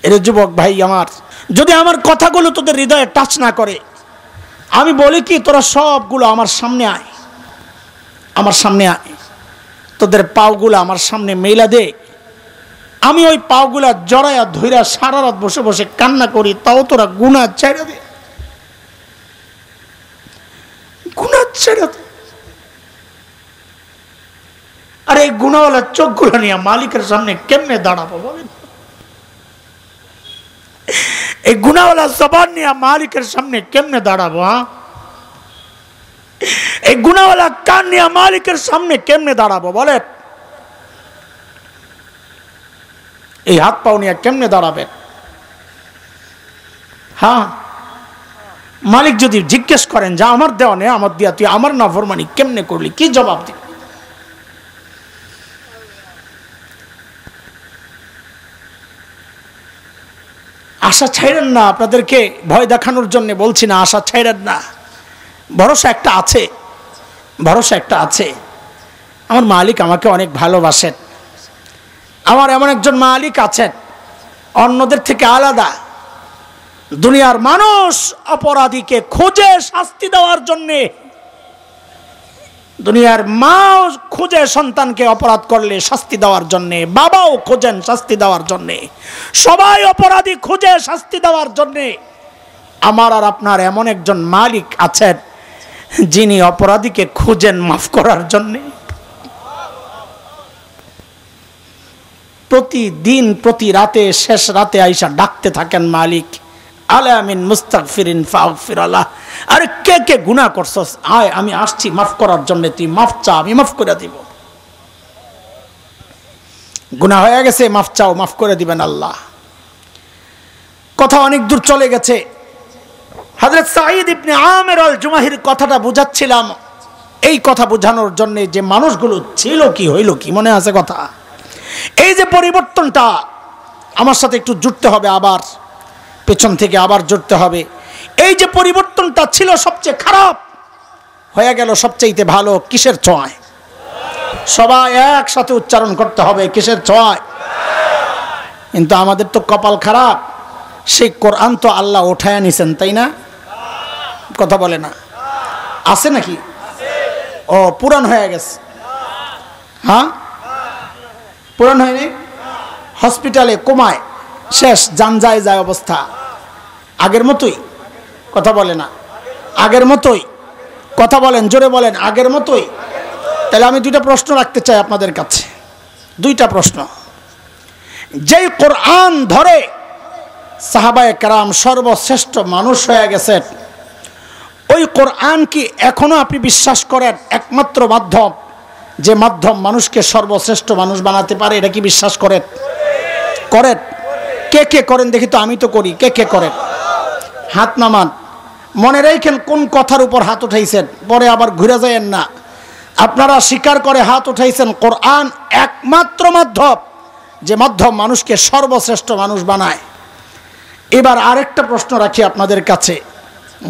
এর যুবক ভাই আমার, যদি আমার কথাগুলো তোদের হৃদয়ে টাচ না করে, আমি বলি কি তোরা সবগুলো আমার সামনে আয়, আমার সামনে আয়, তোদের পাওগুলো আমার সামনে মেলা দে, আমি ওই পাওগুলা জড়াইয়া ধইরা সারা রাত বসে বসে কান্না করি, তাও তোরা গুনাহ ছেড়ে দে, গুনাহ ছেড়ে দে। আরে এই গুনাহওয়ালা চোখগুলো নিয়ে মালিকের সামনে কেমনে দাঁড়াবো বলেন? এই গুনাহওয়ালা জবান নিয়ে মালিকের সামনে কেমনে দাঁড়াবো? এই গুনাহওয়ালা কান নিয়ে মালিকের সামনে কেমনে দাঁড়াবো বলেন? এই হাত পাও নিয়ে কেমনে দাঁড়াবেন? হ্যাঁ, মালিক যদি জিজ্ঞেস করেন যে আমার দেওয়া নেই, আমার দিয়া তুই আমার নাফরমানি কেমনে করলি, কি জবাব দিবি? আশা ছাইড়েন না, আপনাদেরকে ভয় দেখানোর জন্য বলছি না, আশা ছাইড়েন না। ভরসা একটা আছে, ভরসা একটা আছে। আমার মালিক আমাকে অনেক ভালোবাসেন। আমার এমন একজন মালিক আছেন অন্যদের থেকে আলাদা। দুনিয়ার মানুষ অপরাধীকে খুঁজে শাস্তি দেওয়ার জন্যে, দুনিয়ার মাও খুঁজে সন্তানকে অপরাধ করলে শাস্তি দেওয়ার জন্যে, বাবাও খোঁজেন শাস্তি দেওয়ার জন্যে, সবাই অপরাধী খুঁজে শাস্তি দেওয়ার জন্যে। আমার আর আপনার এমন একজন মালিক আছেন যিনি অপরাধীকে খুঁজেন মাফ করার জন্যে। প্রতিদিন প্রতি রাতে শেষ রাতে আইসা ডাকতে থাকেন মালিক, আলামিন মুস্তাগফিরিন ফাগফির আলাহ। আরে কে কে গুনাহ করছস, আয় আমি আসছি মাফ করার জন্য, তুই মাফ চা, আমি মাফ করে দিব। গুনাহ হয়ে গেছে, মাফ চাও, মাফ করে দিবেন আল্লাহ। কথা অনেক দূর চলে গেছে। হযরত সাঈদ ইবনে আমির আল জুমাহির কথাটা বুঝাচ্ছিলাম, এই কথা বোঝানোর জন্য যে মানুষগুলো ছিল কি হইল কি, মনে আছে কথা? এই যে পরিবর্তনটা আমার সাথে একটু জুড়তে হবে, আবার পেছন থেকে আবার জুড়তে হবে। এই যে পরিবর্তনটা ছিল সবচেয়ে খারাপ, হয়ে গেল সবচেয়ে ভালো। কিসের ছোঁয়ায়? সবাই একসাথে উচ্চারণ করতে হবে, কিসের ছোঁয়ায়? কিন্তু আমাদের তো কপাল খারাপ, সেই কোরআন তো আল্লাহ উঠায় নিছেন, তাই না? কথা বলে না, আছে নাকি? ও পুরান হয়ে গেছে। হ্যাঁ, পুরান হয়নি। হসপিটালে কোমায়, শেষ, জান যায় যায় অবস্থা। আগের মতোই, কথা বলে না, আগের মতোই। কথা বলেন, জোরে বলেন, আগের মতোই। তাহলে আমি দুইটা প্রশ্ন রাখতে চাই আপনাদের কাছে, দুইটা প্রশ্ন। যেই কোরআন ধরে সাহাবায়ে কেরাম সর্বশ্রেষ্ঠ মানুষ হয়ে গেছেন, ওই কোরআন কি এখনো আপনি বিশ্বাস করেন একমাত্র মাধ্যম, যে মাধ্যম মানুষকে সর্বশ্রেষ্ঠ মানুষ বানাতে পারে? এটা কি বিশ্বাস করেন? করেন? কে কে করেন দেখি তো, আমি তো করি। কে কে করেন? হাত নামান। মনে রাখেন কোন কথার উপর হাত উঠাইছেন, পরে আবার ঘুরে যায়েন না। আপনারা স্বীকার করে হাত উঠাইছেন কোরআন একমাত্র মাধ্যম, যে মাধ্যম মানুষকে সর্বশ্রেষ্ঠ মানুষ বানায়। এবার আরেকটা প্রশ্ন রাখি আপনাদের কাছে,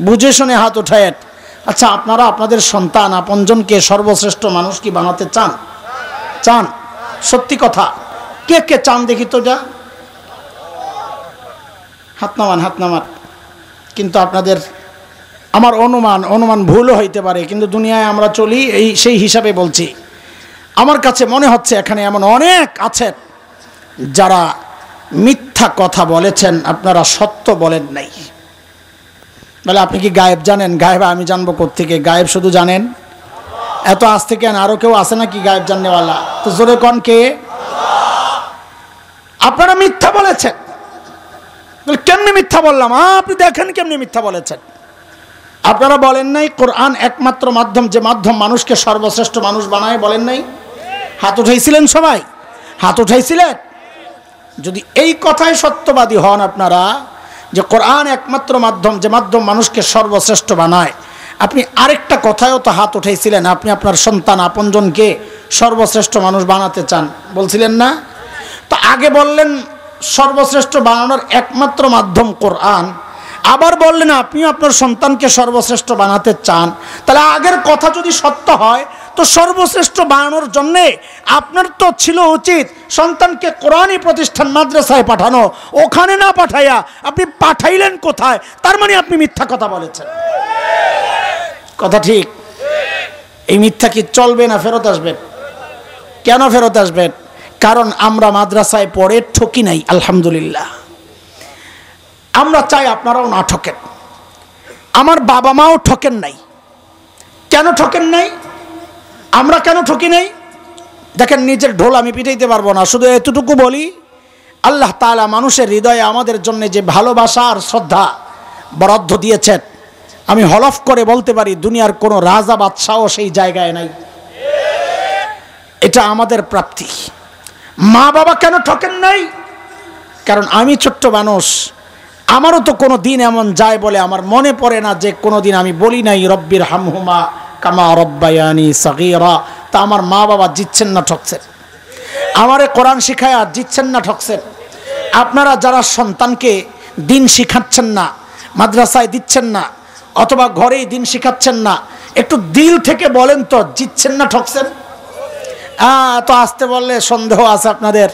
বুঝে শুনে হাত উঠায়েন। আচ্ছা, আপনারা আপনাদের সন্তান আপনজনকে সর্বশ্রেষ্ঠ মানুষ কি বানাতে চান? চান? সত্যি কথা, কে কে চান দেখি তো? যা হাত নামান, হাত নামান। কিন্তু আপনাদের, আমার অনুমান ভুলও হইতে পারে, কিন্তু দুনিয়ায় আমরা চলি এই সেই হিসাবে বলছি। আমার কাছে মনে হচ্ছে এখানে এমন অনেক আছেন যারা মিথ্যা কথা বলেছেন, আপনারা সত্য বলেন নাই। বলে আপনি কি গায়েব জানেন? গায়েব আমি জানবো কোত্থেকে? গায়েব শুধু জানেন এত আজ থেকে, আরো কেউ আছে নাকি গায়েব জাননেওয়ালা? তো জোরে কোন কে? আপনারা মিথ্যা বলেছেন। কেমনি মিথ্যা বললাম? আপনি দেখেন কেমনি মিথ্যা বলেছেন। আপনারা বলেন নাই কোরআন একমাত্র মাধ্যম, যে মাধ্যম মানুষকে সর্বশ্রেষ্ঠ মানুষ বানায়? বলেন নাই? হাত উঠাইছিলেন সবাই? হাত উঠাইছিলেন? যদি এই কথাই সত্যবাদী হন আপনারা, যে কোরআন একমাত্র মাধ্যম, যে মাধ্যম মানুষকে সর্বশ্রেষ্ঠ বানায়, আপনি আরেকটা কথায়ও তো হাত উঠাইছিলেন, আপনি আপনার সন্তান আপনজনকে সর্বশ্রেষ্ঠ মানুষ বানাতে চান, বলছিলেন না? তো আগে বললেন সর্বশ্রেষ্ঠ বানানোর একমাত্র মাধ্যম কোরআন, আবার বললেন আপনিও আপনার সন্তানকে সর্বশ্রেষ্ঠ বানাতে চান। তাহলে আগের কথা যদি সত্য হয়, তো সর্বশ্রেষ্ঠ বানানোর জন্যে আপনার তো ছিল উচিত সন্তানকে কোরআনী প্রতিষ্ঠান মাদ্রাসায় পাঠানো, ওখানে না পাঠাইয়া আপনি পাঠাইলেন কোথায়? তার মানে আপনি মিথ্যা কথা বলেছেন। কথা ঠিক? এই মিথ্যা কি চলবে না ফেরত আসবেন? কেন ফেরত আসবেন? কারণ আমরা মাদ্রাসায় পড়ে ঠকি নাই, আলহামদুলিল্লাহ। আমরা চাই আপনারাও না ঠকেন, আমার বাবা মাও ঠকেন নাই। কেন ঠকেন নাই? আমরা কেন ঠকি নাই? দেখেন, নিজের ঢোল আমি পিটাইতে পারবো না, শুধু এতটুকু বলি, আল্লাহ তাআলা মানুষের হৃদয়ে আমাদের জন্য যে ভালোবাসা আর শ্রদ্ধা বরাদ্দ দিয়েছেন, আমি হলফ করে বলতে পারি দুনিয়ার কোনো রাজা বাদশাও সেই জায়গায় নাই। এটা আমাদের প্রাপ্তি। মা বাবা কেন ঠকেন নাই? কারণ আমি ছোট্ট মানুষ, আমারও তো কোনো দিন এমন যায় বলে আমার মনে পড়ে না যে কোনো দিন আমি বলি নাই রব্বির হামহুমা কামা রব্বায়ানি সগীরা। তা আমার মা বাবা জিতছেন না ঠকছেন? আমারে কোরআন শিখায় আর জিতছেন না ঠকছেন? আপনারা যারা সন্তানকে দিন শিখাচ্ছেন না, মাদ্রাসায় দিচ্ছেন না, অথবা ঘরেই দিন শিখাচ্ছেন না, একটু দিল থেকে বলেন তো জিতছেন না ঠকছেন? তো আসতে বললে সন্দেহ আছে আপনাদের,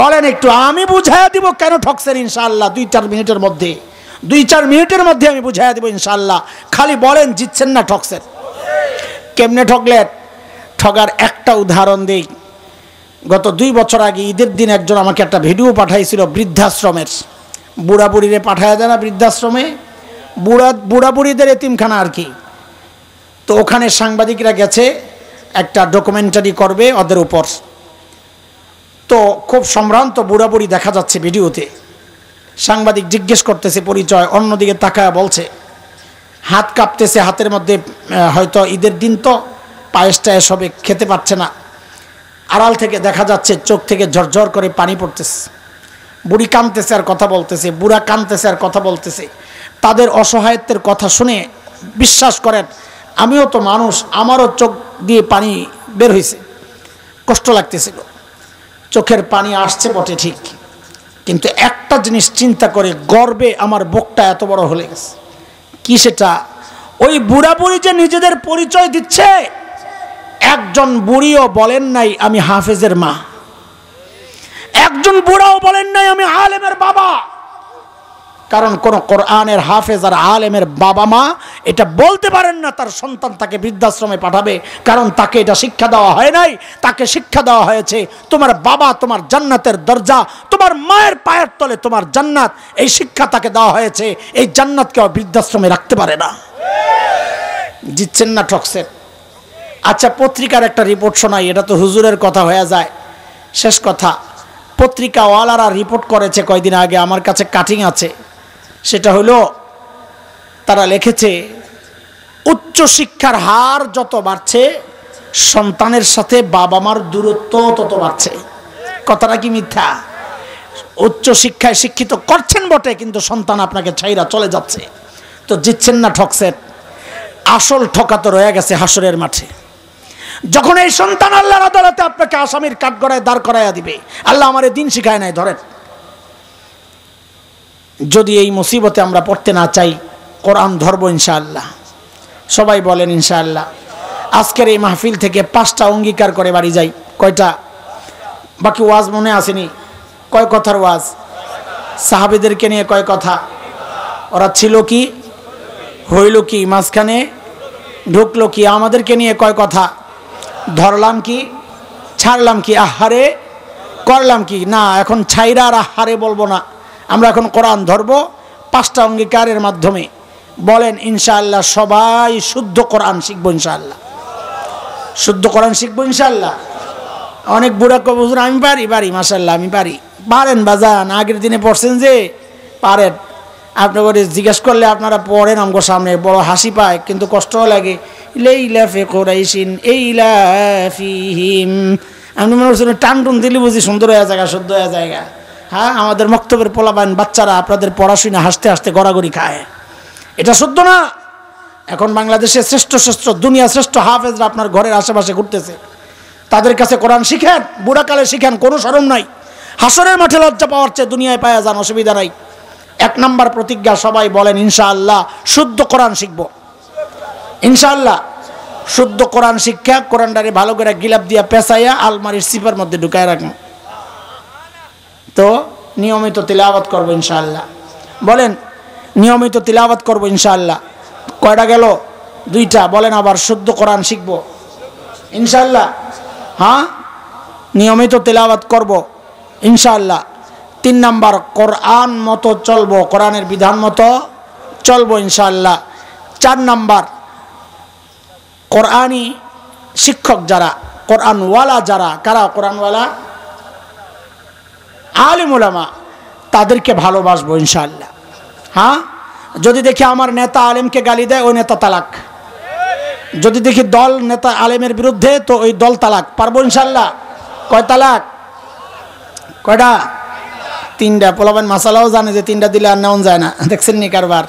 বলেন একটু, আমি বুঝাইয়া দিব কেন ঠকছেন ইনশাআল্লাহ। 2-4 মিনিটের মধ্যে আমি বুঝাইয়া দিব ইনশাআল্লাহ। খালি বলেন জিতছেন না ঠকছেন? কেমনে ঠকলেন? ঠগার একটা উদাহরণ দেই। গত 2 বছর আগে ঈদের দিন একজন আমাকে একটা ভিডিও পাঠাইছিল বৃদ্ধাশ্রমের। বুড়া বুড়িরে পাঠায় দেয় না বৃদ্ধাশ্রমে, বুড়া বুড়িদের এতিমখানা আর কি। তো ওখানে সাংবাদিকরা গেছে, একটা ডকুমেন্টারি করবে ওদের উপর। তো খুব সম্ভ্রান্ত বুড়া বুড়ি দেখা যাচ্ছে ভিডিওতে। সাংবাদিক জিজ্ঞেস করতেছে পরিচয়, অন্যদিকে তাকায় বলছে, হাত কাঁপতেছে, হাতের মধ্যে হয়তো ঈদের দিন তো পায়েসটা এসবে খেতে পারছে না। আড়াল থেকে দেখা যাচ্ছে চোখ থেকে ঝরঝর করে পানি পড়তেছে। বুড়ি কাঁদতেছে আর কথা বলতেছে, বুড়া কাঁদতেছে আর কথা বলতেছে। তাদের অসহায়ত্বের কথা শুনে বিশ্বাস করেন, আমিও তো মানুষ, আমারও চোখ দিয়ে পানি বের হয়েছে, কষ্ট লাগতেছিল। চোখের পানি আসছে বটে ঠিক, কিন্তু একটা জিনিস চিন্তা করে গর্বে আমার বুকটা এত বড় হয়ে গেছে। কি সেটা? ওই বুড়া বুড়ি যে নিজেদের পরিচয় দিচ্ছে, একজন বুড়িও বলেন নাই আমি হাফেজের মা, একজন বুড়াও বলেন নাই আমি আলেমের বাবা। কারণ কোন কোরআনের হাফেজ আর আলেমের বাবা মা এটা বলতে পারেন না তার সন্তান তাকে বৃদ্ধাশ্রমে পাঠাবে, কারণ তাকে এটা শিক্ষা দেওয়া হয় নাই। তাকে শিক্ষা দেওয়া হয়েছে তোমার বাবা তোমার জান্নাতের দরজা, তোমার মায়ের পায়ের তলে তোমার জান্নাত। এই শিক্ষা তাকে দেওয়া হয়েছে, এই জান্নাতকে বৃদ্ধাশ্রমে রাখতে পারে না। জিতছেন না ঠকছেন? আচ্ছা, পত্রিকার একটা রিপোর্ট শোনাই, এটা তো হুজুরের কথা হয়ে যায়। শেষ কথা, পত্রিকাওয়ালারা রিপোর্ট করেছে কয়দিন আগে, আমার কাছে কাটিং আছে। সেটা হলো, তারা লিখেছে উচ্চ শিক্ষার হার যত বাড়ছে, সন্তানের সাথে বাবা মার দূরত্ব তত বাড়ছে। কথাটা কি মিথ্যা? উচ্চ শিক্ষায় শিক্ষিত করছেন বটে, কিন্তু সন্তান আপনাকে ছাইরা চলে যাচ্ছে। তো জিতছেন না ঠকছেন? আসল ঠকা তো রয়ে গেছে হাসরের মাঠে, যখন এই সন্তান আল্লাহর আদালতে আপনাকে আসামির কাঠগড়ায় দাঁড় করাইয়া দিবে। আল্লাহ আমারে দিন শিখায় নাই, ধরেন। যদি এই মুসিবতে আমরা পড়তে না চাই, কোরআন ধরবো ইনশাআল্লাহ। সবাই বলেন ইনশাআল্লাহ। আজকের এই মাহফিল থেকে 5টা অঙ্গীকার করে বাড়ি যাই। কয়টা? বাকি ওয়াজ মনে আসেনি? কয় কথার ওয়াজ? সাহাবীদেরকে নিয়ে কয় কথা? ওরা ছিল কি, হইল কি, মাঝখানে ঢুকলো কি? আমাদেরকে নিয়ে কয় কথা? ধরলাম কি, ছাড়লাম কি, আহারে করলাম কি? না, এখন ছাইরা আর আহারে বলবো না, আমরা এখন কোরআন ধরবো 5টা অঙ্গীকারের মাধ্যমে। বলেন ইনশাআল্লাহ সবাই শুদ্ধ কোরআন শিখবো ইনশাআল্লাহ, শুদ্ধ কোরআন শিখবো ইনশাআল্লাহ। অনেক বুড়া কবি হুজুর আমি পারি, মাশাআল্লাহ আমি পারি। পারেন বাজান, আগের দিনে পড়ছেন যে পারেন। আপনাকে জিজ্ঞেস করলে আপনারা পড়েন আমগো সামনে, বড় হাসি পায়, কিন্তু কষ্টও লাগে। লাইলাফি কুরাইশিন ইলাফিহিম, আপনি মনে করছেন টান টুন দিলে বুঝি সুন্দর হয়ে জায়গা, শুদ্ধ হয়ে জায়গা। হ্যাঁ, আমাদের মক্তবের পোলাবান বাচ্চারা আপনাদের পড়াশোনা হাসতে হাসতে গড়াগড়ি খায়, এটা শুদ্ধ না। এখন বাংলাদেশে শ্রেষ্ঠ দুনিয়া শ্রেষ্ঠ হাফেজরা আপনার ঘরের আশেপাশে ঘুরতেছে, তাদের কাছে কোরআন শিখেন, বুড়াকালে শিখেন, কোনো শরম নাই। হাসরের মাঠে লজ্জা পাওয়ার চেয়ে দুনিয়ায় পাওয়া যান, অসুবিধা নাই। 1 নম্বর প্রতিজ্ঞা, সবাই বলেন ইনশাআল্লাহ শুদ্ধ কোরআন শিখব ইনশাআল্লাহ। শুদ্ধ কোরআন শিক্ষা, কোরআনটারে ভালো করে গিলাপ দিয়া পেঁচাইয়া আলমারির সিপার মধ্যে ঢুকায় রাখবো। তো নিয়মিত তিলাওয়াত করবো ইনশাআল্লাহ। বলেন নিয়মিত তিলাওয়াত করবো ইনশাআল্লাহ। কয়টা গেল? 2টা। বলেন আবার শুদ্ধ কোরআন শিখবো ইনশাআল্লাহ। হ্যাঁ, নিয়মিত তিলাওয়াত করব ইনশাআল্লাহ। 3 নাম্বার, কোরআন মতো চলবো, কোরআনের বিধান মতো চলবো ইনশাআল্লাহ। 4 নাম্বার, কোরআনী শিক্ষক যারা, কোরআনওয়ালা যারা, কারা কোরআনওয়ালা? আলিম উলামা, তাদেরকে ভালোবাসবো ইনশাআল্লাহ। হ্যাঁ, যদি দেখি আমার নেতা আলেমকে গালি দেয়, ওই নেতা তালাক। যদি দেখি দল নেতা আলেমের বিরুদ্ধে, তো ওই দল তালাক। পারবো ইনশাআল্লাহ? কয় তালাক? কয়টা? 3টা। পোলাবেন মাসালাও জানে যে 3টা দিলে আর নেওয়া যায় না, দেখছেন নি কারবার?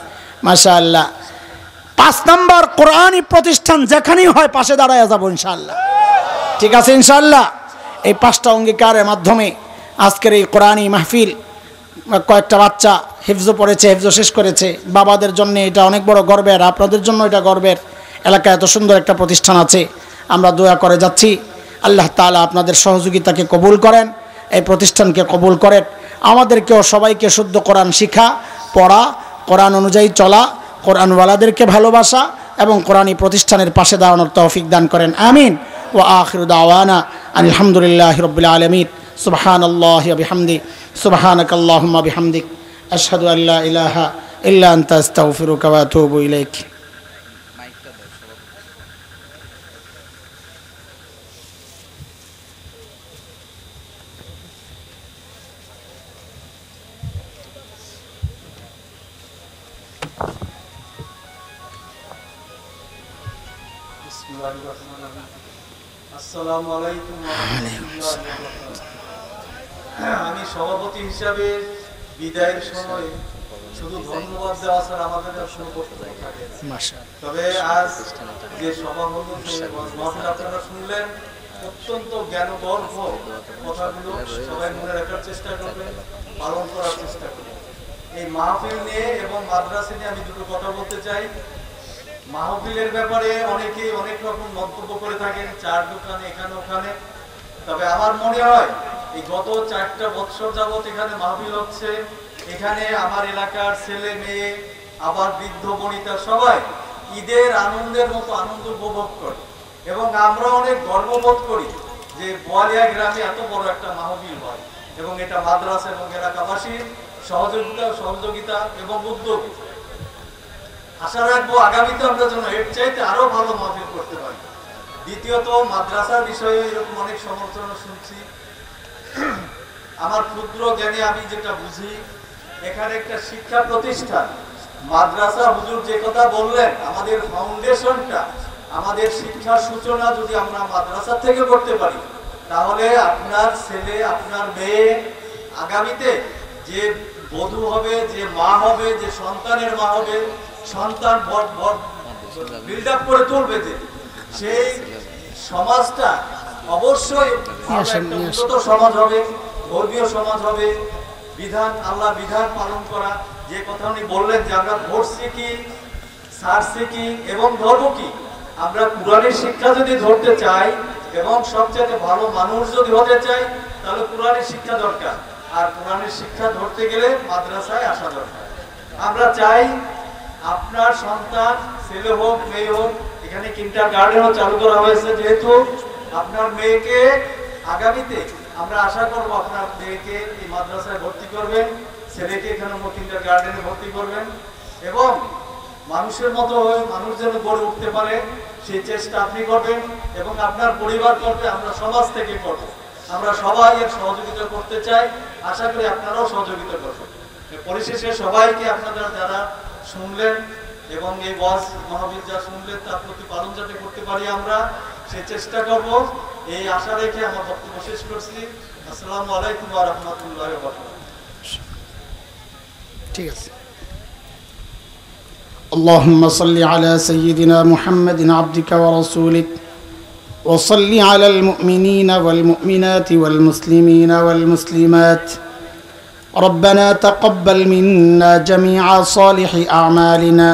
মাশাআল্লাহ। 5 নাম্বার, কোরআনী প্রতিষ্ঠান যেখানেই হয় পাশে দাঁড়ায় যাবো ইনশাআল্লাহ। ঠিক আছে ইনশাআল্লাহ। এই 5টা অঙ্গীকারের মাধ্যমে আজকের এই কোরআনী মাহফিল, কয়েকটা বাচ্চা হিফজ পড়েছে, হিফজ শেষ করেছে। বাবাদের জন্য এটা অনেক বড় গর্বের, আপনাদের জন্য এটা গর্বের। এলাকায় এত সুন্দর একটা প্রতিষ্ঠান আছে, আমরা দোয়া করে যাচ্ছি আল্লাহ তাআলা আপনাদের সহযোগিতাকে কবুল করেন, এই প্রতিষ্ঠানকে কবুল করেন। আমাদেরকেও সবাইকে শুদ্ধ কোরআন শিখা, পড়া, কোরআন অনুযায়ী চলা, কোরআনওয়ালাদেরকে ভালোবাসা এবং কোরআনী প্রতিষ্ঠানের পাশে দাঁড়ানোর তৌফিক দান করেন। আমিন। ওয়া আখিরু দাওয়ানা আলহামদুলিল্লাহি রাব্বিল আলামিন। সুবহানাল্লাহি ওয়া বিহামদি, সুবহানাকাল্লাহুম্মা বিহামদিক, আশহাদু আল্লা ইলাহা ইল্লা আনতা আস্তাগফিরুকা ওয়া আতুবু ইলাইক। আসসালামু আলাইকুম ওয়া রাহমাতুল্লাহি ওয়া বারাকাতুহু। আমি সভাপতি হিসাবে বিদায়ের সময় শুধু ধন্যবাদ দেওয়া ছাড়া আমাদের আর কোনো বক্তব্য থাকে না। তবে আজ যে সভা হলো, মাহফিল আপনারা শুনলেন, অত্যন্ত জ্ঞানগর্ভ কথাগুলো সবাই মনে রাখার চেষ্টা করবেন, পালন করার চেষ্টা করবেন। এই মাহফিল নিয়ে এবং মাদ্রাসা নিয়ে আমি দুটো কথা বলতে চাই। মাহফিলের ব্যাপারে অনেকে অনেক রকম মন্তব্য করে থাকেন, চার দোকানে এখানে ওখানে। তবে আমার মনে হয় এই গত 4টা বছর যাবত এখানে মাহফিল হচ্ছে, এখানে আমার এলাকার ছেলে মেয়ে, আবার বৃদ্ধ বনিতা সবাই ঈদের আনন্দের মতো আনন্দ উপভোগ করে এবং আমরা অনেক গর্ববোধ করি যে বোয়ালিয়া গ্রামে এত বড় একটা মাহফিল হয় এবং এটা মাদ্রাসা এবং এলাকাবাসীর সহযোগিতা এবং উদ্যোগ। আশা রাখবো আগামীতে আমরা যেন এর চাইতে আরো ভালো মাহফিল করতে পারি। দ্বিতীয়ত, মাদ্রাসার বিষয়ে এরকম অনেক সমালোচনা শুনছি। আমার ক্ষুদ্র জ্ঞানে আমি যেটা বুঝি, এখানে একটা শিক্ষা প্রতিষ্ঠান মাদ্রাসা, হুজুর যে কথা বললেন, আমাদের ফাউন্ডেশনটা, আমাদের শিক্ষার সূচনা যদি আমরা মাদ্রাসা থেকে করতে পারি, তাহলে আপনার ছেলে, আপনার মেয়ে আগামীতে যে বধূ হবে, যে মা হবে, যে সন্তানের মা হবে, সন্তান বিল্ড আপ করে তুলবে, যে সেই সমাজটা অবশ্যই উন্নত সমাজ হবে, ধর্মীয় সমাজ হবে। বিধান, আল্লাহ বিধান পালন করা, যে কথা উনি বললেন যে আমরা ধরছি কি, ছাড়ছি কি এবং ধর্ম কি। আমরা কোরআনের শিক্ষা যদি ধরতে চাই এবং সবচেয়ে ভালো মানুষ যদি হতে চাই, তাহলে কোরআনের শিক্ষা দরকার। আর কোরআনের শিক্ষা ধরতে গেলে মাদ্রাসায় আসা দরকার। আমরা চাই আপনার সন্তান, ছেলে হোক মেয়ে হোক, এখানে কিন্ডারগার্টেনও চালু করা হয়েছে, যেহেতু আপনার মেয়েকে আগামীতে আমরা আশা করবো আপনার মেয়েকে এই মাদ্রাসায় ভর্তি করবেন, ছেলেকে এখানে কিন্ডারগার্টেনে ভর্তি করবেন এবং মানুষের মতো হয়ে মানুষ যেন গড়ে উঠতে পারে সেই চেষ্টা আপনি করবেন এবং আপনার পরিবার করবে, আমরা সমাজ থেকে করবো। আমরা সবাই এর সহযোগিতা করতে চাই, আশা করি আপনারাও সহযোগিতা করবেন। পরিশেষে সবাইকে আপনারা যারা শুনলেন এবং এই ওয়াজ মাহফিল যা শুনলেন তার প্রতি পালন যাতে করতে পারি আমরা, সে চেষ্টা করব, এই আশা রেখে আমার বক্তব্য শেষ করছি। আসসালামু আলাইকুম ওয়া রাহমাতুল্লাহি ওয়া বারাকাতুহু। ঠিক আছে। اللهم صل على سيدنا محمد عبدك ورسولك وصل على المؤمنين والمؤمنات والمسلمين والمسلمات. ربنا تقبل منا جميع صالح أعمالنا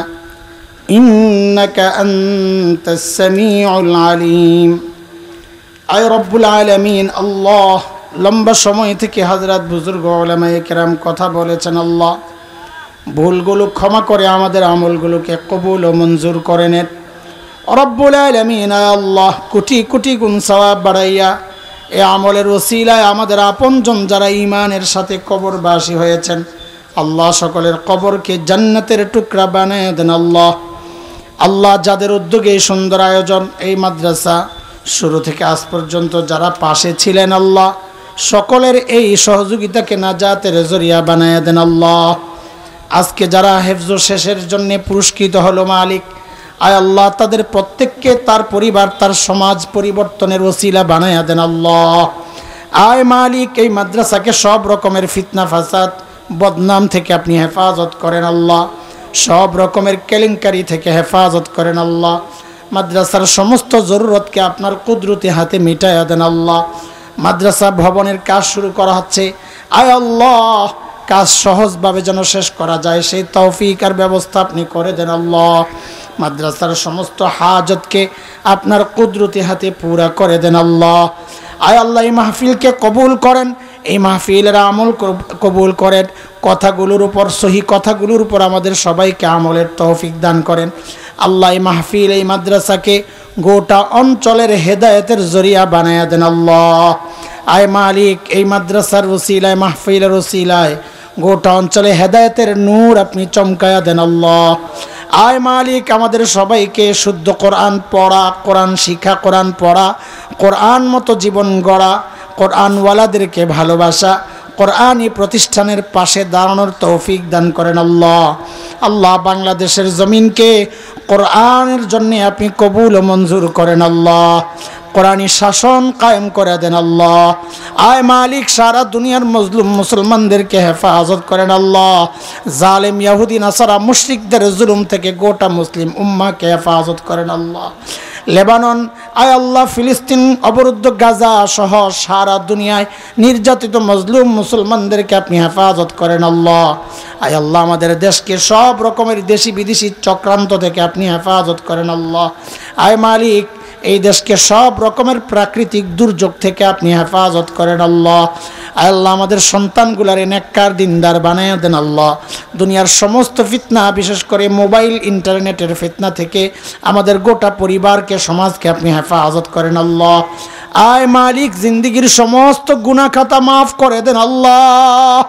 إنك أنت السميع العليم আয় রব্বুল আলামিন আল্লাহ লম্বা সময় থেকে হযরত বুজুর্গ উলামায়ে কেরাম কথা বলেছেন আল্লাহ ভুলগুলো ক্ষমা করে আমাদের আমলগুলোকে কবুল ও মঞ্জুর করে নেন রব্বুল আলামিন আল্লাহ কোটি কোটি গুণ সওয়াব বাড়াইয়া এই আমলের ওসিলায় আমাদের আপনজন যারা ঈমানের সাথে কবরবাসী হয়েছেন আল্লাহ সকলের কবরকে জান্নাতের টুকরা বানায় দেন আল্লাহ আল্লাহ যাদের উদ্যোগে এই সুন্দর আয়োজন এই মাদ্রাসা শুরু থেকে আজ পর্যন্ত যারা পাশে ছিলেন আল্লাহ সকলের এই সহযোগিতাকে নাজাতের জরিয়া বানায় দেন আল্লাহ আজকে যারা হেফজ শেষের জন্য পুরস্কৃত হলো মালিক আয় আল্লাহ তাদের প্রত্যেককে তার পরিবার তার সমাজ পরিবর্তনের ওসিলা বানায়া দেন আল্লাহ আয় মালিক এই মাদ্রাসাকে সব রকমের ফিতনা ফাসাদ বদনাম থেকে আপনি হেফাজত করেন আল্লাহ সব রকমের কেলেঙ্কারি থেকে হেফাজত করেন আল্লাহ মাদ্রাসার সমস্ত জরুরতকে আপনার কুদরতি হাতে মিটায়া দেন আল্লাহ মাদ্রাসা ভবনের কাজ শুরু করা হচ্ছে আয় আল্লাহ কাজ সহজভাবে যেন শেষ করা যায় সেই তৌফিক আর ব্যবস্থা আপনি করে দেন আল্লাহ মাদ্রাসার সমস্ত হাজতকে আপনার কুদরতি হাতে পুরা করে দেন আল্লাহ আয় আল্লাহ এই মাহফিলকে কবুল করেন এই মাহফিলের আমল কবুল করেন কথাগুলোর উপর সহি কথাগুলোর উপর আমাদের সবাইকে আমলের তৌফিক দান করেন আল্লাহ এই মাহফিল এই মাদ্রাসাকে গোটা অঞ্চলের হেদায়েতের জরিয়া বানায়া দেন আল্লাহ আয় মালিক এই মাদ্রাসার ওসিলায় মাহফিলের ওসিলায় গোটা অঞ্চলে হেদায়েতের নূর আপনি চমকায়া দেন আল্লাহ আয় মালিক আমাদের সবাইকে শুদ্ধ কোরআন পড়া কোরআন শিক্ষা কোরআন পড়া কোরআন মতো জীবন গড়া কোরআনওয়ালাদেরকে ভালোবাসা কোরআনই প্রতিষ্ঠানের পাশে দাঁড়ানোর তৌফিক দান করেন আল্লাহ আল্লাহ বাংলাদেশের জমিনকে কোরআনের জন্য আপনি কবুল ও মঞ্জুর করেন আল্লাহ কোরআনী শাসন কায়েম করে দেন আল্লাহ আয় মালিক সারা দুনিয়ার মজলুম মুসলমানদেরকে হেফাজত করেন আল্লাহ জালেম ইহুদি নাসারা মুশরিকদের জুলুম থেকে গোটা মুসলিম উম্মাহকে হেফাজত করেন আল্লাহ লেবানন আয় আল্লাহ ফিলিস্তিন অবরুদ্ধ গাজা সহ সারা দুনিয়ায় নির্যাতিত মজলুম মুসলমানদেরকে আপনি হেফাজত করেন আল্লাহ আয় আল্লাহ আমাদের দেশকে সব রকমের দেশি বিদেশি চক্রান্ত থেকে আপনি হেফাজত করেন আল্লাহ আয় মালিক এই দেশকে সব রকমের প্রাকৃতিক দুর্যোগ থেকে আপনি হেফাজত করেন আল্লাহ আল্লাহ আমাদের সন্তানগুলার নেককার দিনদার বানায়া দেন আল্লাহ দুনিয়ার সমস্ত ফিতনা বিশেষ করে মোবাইল ইন্টারনেটের ফিতনা থেকে আমাদের গোটা পরিবারকে সমাজকে আপনি হেফাজত করেন আল্লাহ আয় মালিক জিন্দেগীর সমস্ত গুনাহ খাতা মাফ করে দেন আল্লাহ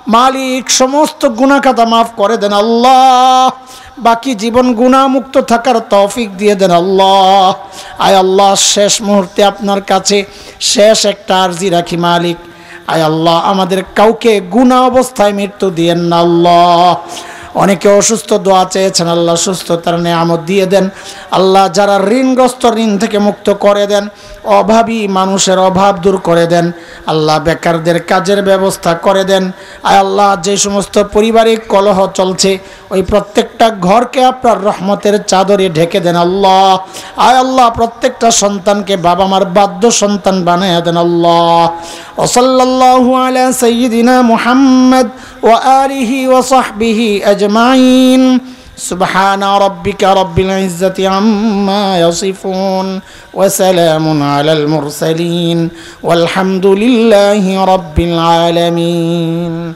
মালিক সমস্ত গুনাহ খাতা মাফ করে দেন আল্লাহ বাকি জীবন গুনাহমুক্ত থাকার তৌফিক দিয়ে দেন আল্লাহ আয় আল্লাহ শেষ মুহূর্তে আপনার কাছে শেষ একটা আরজি রাখি মালিক আয় আল্লাহ আমাদের কাউকে গুনাহ অবস্থায় মৃত্যু দিয়েন না আল্লাহ অনেকে অসুস্থ দোয়া চেয়েছেন আল্লাহ সুস্থতার নেয়ামত দিয়ে দেন আল্লাহ যারা ঋণগ্রস্ত ঋণ থেকে মুক্ত করে দেন অভাবী মানুষের অভাব দূর করে দেন আল্লাহ বেকারদের কাজের ব্যবস্থা করে দেন আয় আল্লাহ যে সমস্ত পারিবারিক কলহ চলছে ওই প্রত্যেকটা ঘরকে আপনার রহমতের চাদরে ঢেকে দেন আল্লাহ আয় আল্লাহ প্রত্যেকটা সন্তানকে বাবা মার বাধ্য সন্তান বানায় দেন আল্লাহ ওয়া সাল্লাল্লাহু আলা সাইয়্যিদিনা মুহাম্মদ ওয়া আলিহি ওয়া সাহবিহি আজমাইন سبحان ربك رب العزة عما يصفون وسلام على المرسلين والحمد لله رب العالمين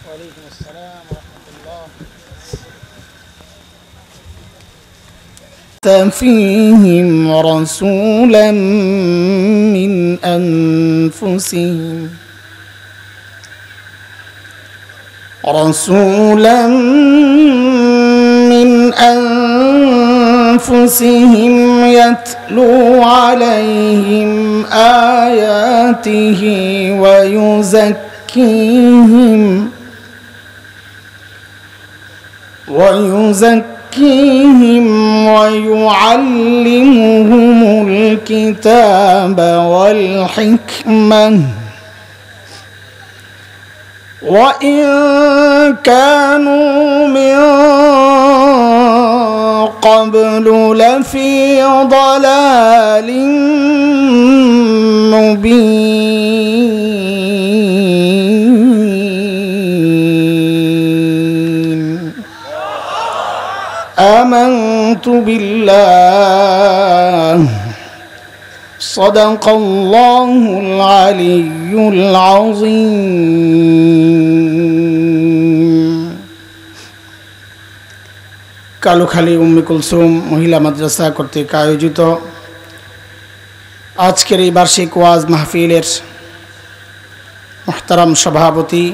وعليكم السلام ورحمة الله فيهم رسولا من أنفسهم رسولا من أنفسهم يتلو عليهم آياته ويزكيهم ويعلمهم الكتاب والحكمة وإن كانوا من قبل لفي ضلال مبين আমানতু বিল্লাহ সাদাকাল্লাহুল আলিয়্যুল আযীম। কালুখালী উম্মে কুলসুম মহিলা মাদ্রাসা কর্তৃক আয়োজিত আজকের এই বার্ষিক ওয়াজ মাহফিলের মুহতারাম সভাপতি,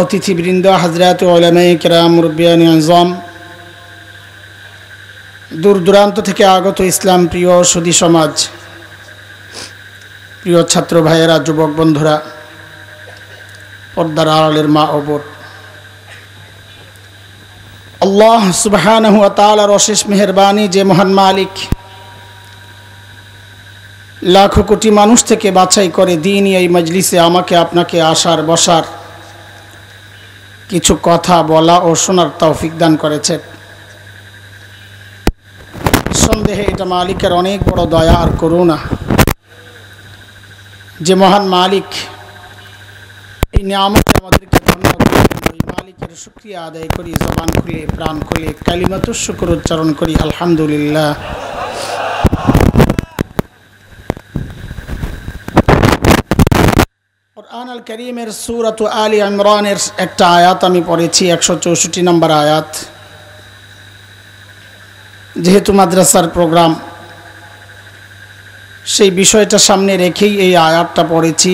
অতিথিবৃন্দ, হযরত উলামায়ে কিরাম, মুরব্বিয়ানে আযম, দূর দূরান্ত থেকে আগত ইসলাম প্রিয় সুধী সমাজ, প্রিয় ছাত্র ভাইয়েরা, যুবক বন্ধুরা, পর্দার আড়ালের মা ও বোন, আল্লাহ সুবহানাহু ওয়া তাআলার অশেষ মেহেরবানি যে মহান মালিক লাখো কোটি মানুষ থেকে বাছাই করে দ্বীনি এই মজলিসে আমাকে আপনাকে আসার বসার, কিছু কথা বলা ও শোনার তৌফিক দান করেছেন। সন্দেহে এটা মালিকের অনেক বড় দয়া আর করুণা যে মহান মালিক এই নিয়ামত আমাদেরকে ধন্য করেন। ওই মালিকের শুকরিয়া আদায় করি, জবান খুলে প্রাণ খুলে কালিমাতুশ শুকর উচ্চারণ করি, আলহামদুলিল্লাহ। কুরআন আল কারীমের সূরাত আলী ইমরানের একটা আয়াত আমি পড়েছি, 164 নম্বর আয়াত। যেহেতু মাদ্রাসার প্রোগ্রাম, সেই বিষয়টা সামনে রেখেই এই আয়াতটা পড়েছি।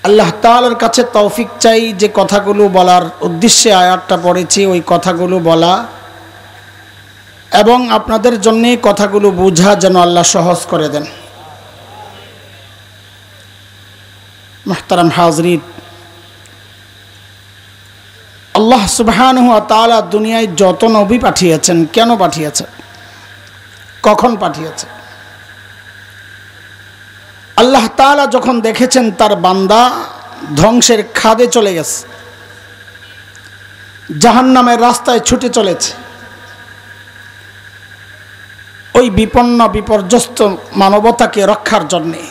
আল্লাহ তাআলার কাছে তৌফিক চাই যে কথাগুলো বলার উদ্দেশ্যে আয়াতটা পড়েছি ওই কথাগুলো বলা, এবং আপনাদের জন্য কথাগুলো বোঝা যেন আল্লাহ সহজ করে দেন। মুহতারাম হাজরিন, আল্লাহ সুবহানাহু ওয়া তাআলা দুনিয়ায় যত নবী পাঠিয়েছেন, কেন পাঠিয়েছেন, কখন পাঠিয়েছেন? আল্লাহ তাআলা যখন দেখেছেন তার বান্দা ধ্বংসের খাদে চলে গেছে, জাহান্নামের রাস্তায় ছুটে চলেছে, ওই বিপন্ন বিপর্যস্ত মানবতাকে রক্ষার জন্যে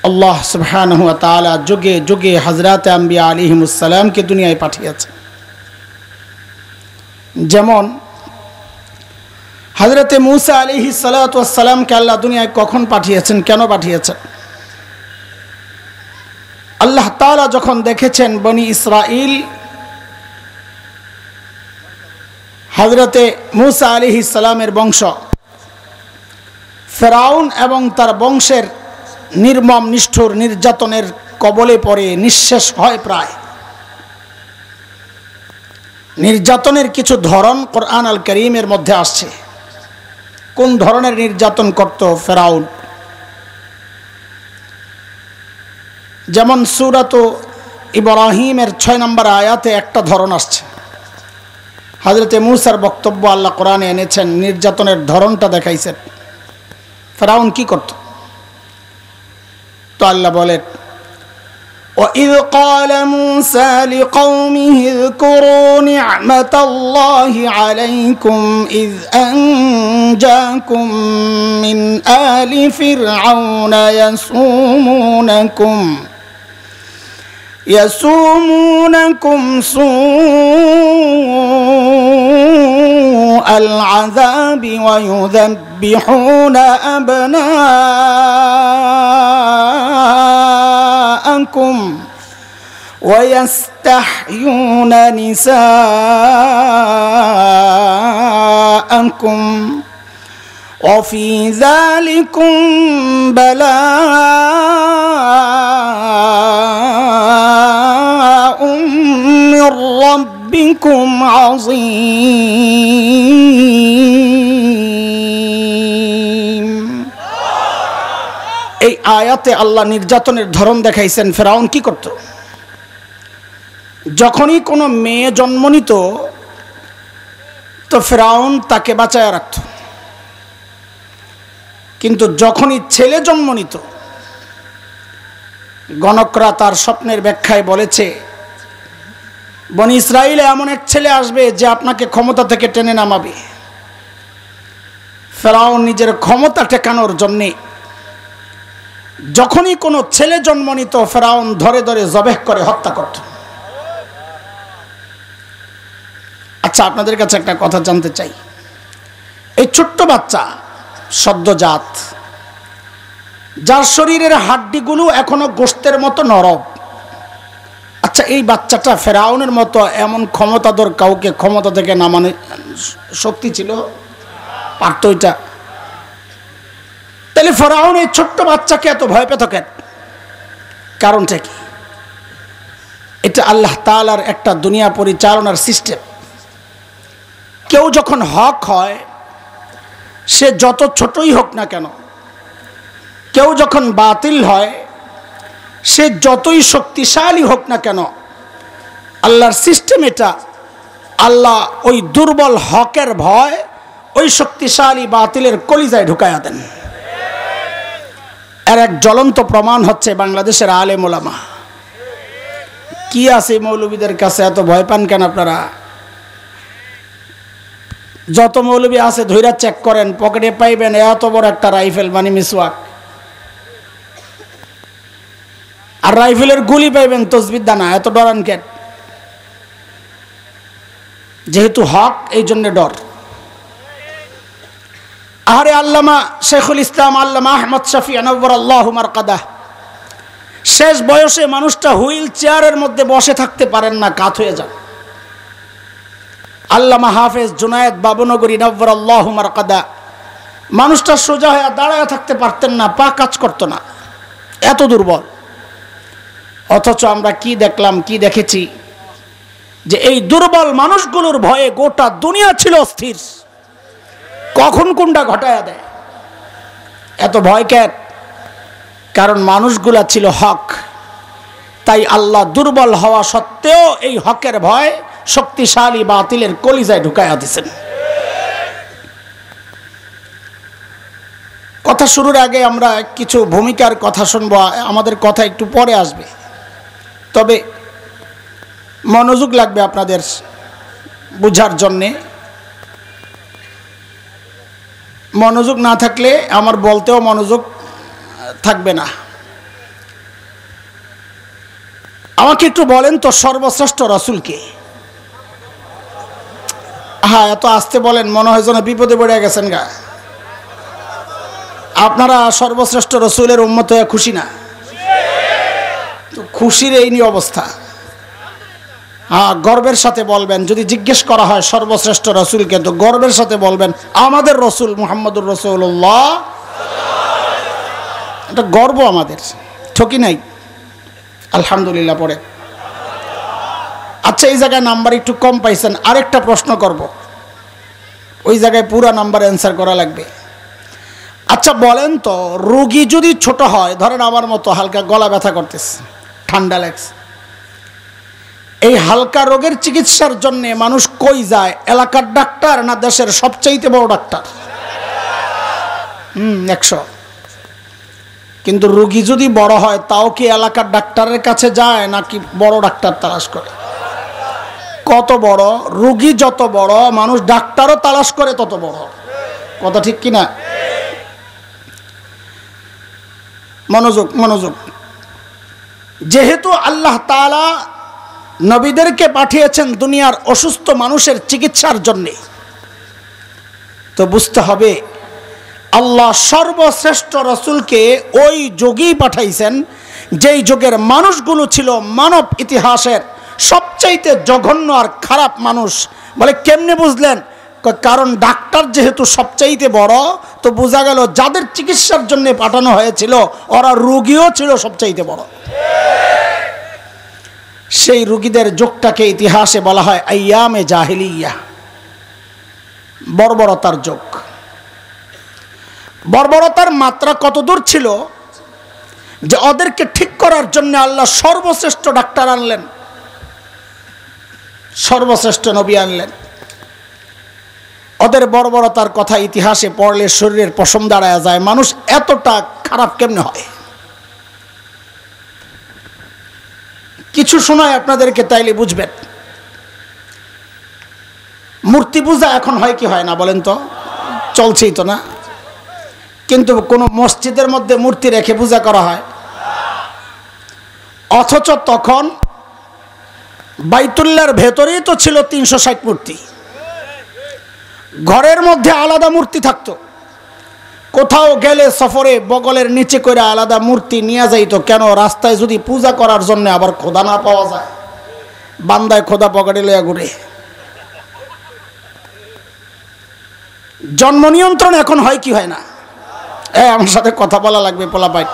আল্লাহ সুবহানাহু ওয়া তাআলা যুগে যুগে হযরত আম্বিয়া আলাইহিমুস সালামকে দুনিয়ায় পাঠিয়েছেন। যেমন হযরত মূসা আলাইহিস সালাতু ওয়াস সালামকে আল্লাহ দুনিয়ায় কখন পাঠিয়েছেন, কেন পাঠিয়েছেন? আল্লাহ তাআলা যখন দেখেছেন বনি ইসরাইল হযরত মূসা আলাইহিস সালামের বংশ ফেরাউন এবং তার বংশের নির্মম নিষ্ঠুর নির্যাতনের কবলে পড়ে নিঃশেষ হয় প্রায়। নির্যাতনের কিছু ধরন কোরআন আল কারীমের মধ্যে আসছে। কোন ধরনের নির্যাতন করত ফেরাউন? যেমন সূরাত ইব্রাহিমের 6 নম্বর আয়াতে একটা ধরন আসছে। হযরত মূসার বক্তব্য আল্লাহ কোরআনে এনেছেন, নির্যাতনের ধরনটা দেখাইছেন। ফেরাউন কি করত? তো আল্লাহ বলেন, وَإِذْ قَالَ مُوسَى لِقَوْمِهِ اذْكُرُوا نِعْمَةَ اللَّهِ عَلَيْكُمْ إِذْ أَنْجَاكُمْ مِنْ آلِ فِرْعَوْنَ يَسُومُونَكُمْ سُوءَ الْعَذَابِ وَيُذَبِّحُونَ أَبْنَاءَكُمْ وَيَسْتَحْيُونَ نِسَاءَكُمْ وَفِي ذَلِكُمْ بَلَاءٌ مِّن رَّبِّكُمْ عَظِيمٌ। এই আয়াতে আল্লাহ নির্যাতনের ধরন দেখাইছেন। ফেরাউন কি করত? যখনই কোনো মেয়ে জন্ম নিত তো ফেরাউন তাকে বাঁচায় রাখত, কিন্তু যখনই ছেলে জন্ম নিত, গণকরা তার স্বপ্নের ব্যাখ্যায় বলেছে বনি ইসরাইলে এমন এক ছেলে আসবে যে আপনাকে ক্ষমতা থেকে টেনে নামাবে। ফেরাউন নিজের ক্ষমতা ঠেকানোর জন্যে যখনই কোনো ছেলে জন্ম নিত ফেরাউন ধরে ধরে জবেহ করে হত্যা করত। আচ্ছা, আপনাদের কাছে একটা কথা জানতে চাই। এই ছোট্ট বাচ্চা সদ্যজাত, যার শরীরের হাড্ডিগুলো এখনো গোশতের মতো নরম, আচ্ছা এই বাচ্চাটা ফেরাউনের মতো এমন ক্ষমতাধর কাউকে ক্ষমতা থেকে নামানো শক্তি ছিল? পারত এটা? তাহলে ফেরাউন এই ছোট্ট বাচ্চাকে এত ভয় পেত কেন? কারণটা কি? এটা আল্লাহ তাআলার একটা দুনিয়া পরিচালনার সিস্টেম। কেউ যখন হক হয়, সে যত ছোটই হোক না কেন, কেউ যখন বাতিল হয়, সে যতই শক্তিশালী হোক না কেন, আল্লাহর সিস্টেম এটা, আল্লাহ ওই দুর্বল হকের ভয় ওই শক্তিশালী বাতিলের কলিজায় ঢুকায়া দেন। এর এক জ্বলন্ত প্রমাণ হচ্ছে বাংলাদেশের আলেম ওলামা। কি আছে মৌলবীদের কাছে, এত ভয় পান কেন আপনারা? যত মৌলবী আছে ধৈর্য চেক করেন, পকেটে পাইবেন এত বড় একটা রাইফেল, মানে মিসওয়াক, আর রাইফেলের গুলি পাইবেন তসবির দানা। এত ডরান কেন? যেহেতু হক, এই জন্য ডর। আরে আল্লামা শেখুল ইসলাম আল্লামা আহমদ শফি নওয়ারাল্লাহু মারকাদাহ, শেষ বয়সে মানুষটা হুইল চেয়ারের মধ্যে বসে থাকতে পারেন না, কাত হয়ে যান। আল্লামা হাফেজ জুনায়েদ বাবুনগরী নওয়ারাল্লাহু মারকাদাহ, মানুষটা সোজা হয়ে দাঁড়ায় থাকতে পারতেন না, পা কাজ করতো না, এত দুর্বল। অথচ আমরা কি দেখলাম, কি দেখেছি, যে এই দুর্বল মানুষগুলোর ভয়ে গোটা দুনিয়া ছিল অস্থির, কখন কোনটা ঘটায়া দেয়। এত ভয় কেন? কারণ মানুষগুলা ছিল হক। তাই আল্লাহ দুর্বল হওয়া সত্ত্বেও এই হকের ভয় শক্তিশালী বাতিলের কলিজায় ঢুকায়া দিয়েছেন। কথা শুরুর আগে আমরা কিছু ভূমিকার কথা শুনবো, আমাদের কথা একটু পরে আসবে, তবে মনোযোগ লাগবে আপনাদের বুঝার জন্যে। মনোযোগ না থাকলে আমার বলতেও মনোযোগ থাকবে না। আমাকে একটু বলেন তো, সর্বশ্রেষ্ঠ রাসূলকে? হ্যাঁ, এত আসতে বলেন, মনে হয় যেন বিপদে পড়ে গেছেন গা। আপনারা সর্বশ্রেষ্ঠ রাসূলের উম্মত হয়ে খুশি না? তো খুশির এই নিয়ে অবস্থা। হ্যাঁ, গর্বের সাথে বলবেন। যদি জিজ্ঞেস করা হয় সর্বশ্রেষ্ঠ রাসূলকে, তো গর্বের সাথে বলবেন আমাদের রাসূল মুহাম্মদুর রাসূলুল্লাহ। এটা গর্ব আমাদের, ঠকি নাই, আলহামদুলিল্লাহ পড়ে। আচ্ছা, এই জায়গায় নাম্বার একটু কম পাইছেন, আরেকটা প্রশ্ন করব, ওই জায়গায় পুরো নাম্বার অ্যান্সার করা লাগবে। আচ্ছা বলেন তো, রোগী যদি ছোট হয়, ধরেন আমার মতো হালকা গলা ব্যথা করতেছে, ঠান্ডা লাগছে, এই হালকা রোগের চিকিৎসার জন্য মানুষ কই যায়? এলাকার ডাক্তার না দেশের সবচাইতে বড় ডাক্তার? 100। কিন্তু রোগী যদি বড় হয়, তাও কি এলাকার ডাক্তারের কাছে যায় নাকি বড় ডাক্তার তালাশ করে? কত বড় রোগী যত বড়, মানুষ ডাক্তারও তালাশ করে তত বড়। কথা ঠিক কিনা? মনোযোগ, মনোযোগ। যেহেতু আল্লাহ তাআলা নবীদেরকে পাঠিয়েছেন দুনিয়ার অসুস্থ মানুষের চিকিৎসার জন্যে, তো বুঝতে হবে আল্লাহ সর্বশ্রেষ্ঠ রাসূলকে ওই যুগেই পাঠাইছেন যেই যুগের মানুষগুলো ছিল মানব ইতিহাসের সবচাইতে জঘন্য আর খারাপ মানুষ। বলে কেমনে বুঝলেন? কারণ ডাক্তার যেহেতু সবচাইতে বড়, তো বোঝা গেল যাদের চিকিৎসার জন্য পাঠানো হয়েছিল ওরা রোগীও ছিল সবচাইতে বড়। সেই রোগীদের যুগটাকে ইতিহাসে বলা হয় আইয়ামে জাহিলিয়া, বর্বরতার যুগ। বর্বরতার মাত্রা কত দূর ছিল যে ওদেরকে ঠিক করার জন্য আল্লাহ সর্বশ্রেষ্ঠ ডাক্তার আনলেন, সর্বশ্রেষ্ঠ নবী আনলেন। ওদের বর্বরতার কথা ইতিহাসে পড়লে শরীরের পশম দাঁড়ায় যায়, মানুষ এতটা খারাপ কেমনে হয়। কিছু শোনায় আপনাদেরকে, তাইলে বুঝবেন। মূর্তি পূজা এখন হয় কি হয় না বলেন তো? চলছেই তো না? কিন্তু কোনো মসজিদের মধ্যে মূর্তি রেখে পূজা করা হয়, অথচ তখন বাইতুল্লাহর ভেতরেই তো ছিল 360 মূর্তি। ঘরের মধ্যে আলাদা মূর্তি থাকতো, কোথাও গেলে সফরে বগলের নিচে করে আলাদা মূর্তি নিয়ে যাইতো। কেন? রাস্তায় যদি পূজা করার জন্য আবার খোদা না পাওয়া যায়, বান্দায় খোদা পকেটে লইয়া ঘুরে। জন্ম নিয়ন্ত্রণ এখন হয় কি হয় না? আমার সাথে কথা বলা লাগবে পোলাপাই।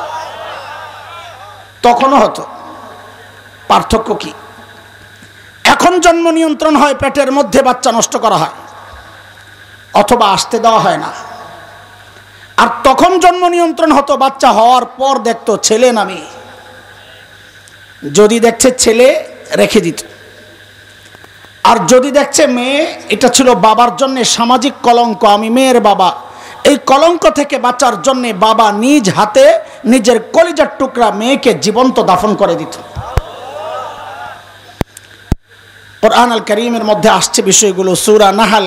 তখনও হতো। পার্থক্য কি? এখন জন্ম নিয়ন্ত্রণ হয়, পেটের মধ্যে বাচ্চা নষ্ট করা হয় অথবা আসতে দেওয়া হয় না। আর তখন জন্ম নিয়ন্ত্রণ হতো, বাচ্চা হওয়ার পর দেখতো ছেলে না মেয়ে। যদি দেখছে ছেলে রেখে দিত, আর যদি দেখছে মেয়ে, এটা ছিল বাবার জন্য সামাজিক কলঙ্ক। আমি মেয়ের বাবা, এই কলঙ্ক থেকে বাঁচার জন্য বাবা নিজ হাতে নিজের কলিজার টুকরা মেয়েকে জীবন্ত দাফন করে দিত। কুরআন আল কারীমের মধ্যে আসছে বিষয়গুলো। সূরা নাহাল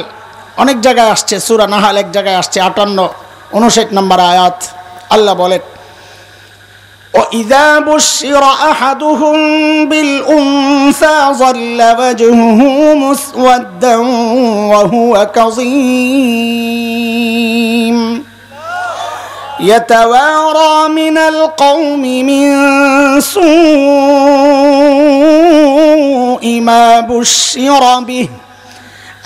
অনেক জায়গায় আসছে, সূরা নাহাল এক জায়গায় আসছে 58-59 নম্বর আয়াত। আল্লাহ বলেন, وَإِذَا بُشِّرَ أَحَدُهُم بِالْأُنثَى ظَلَّ وَجْهُهُ مُسْوَدًّا وَهُوَ كَظِيمٌ يَتَوَارَى مِنَ الْقَوْمِ مِنْ سُوءِ مَا بُشِّرَ بِهِ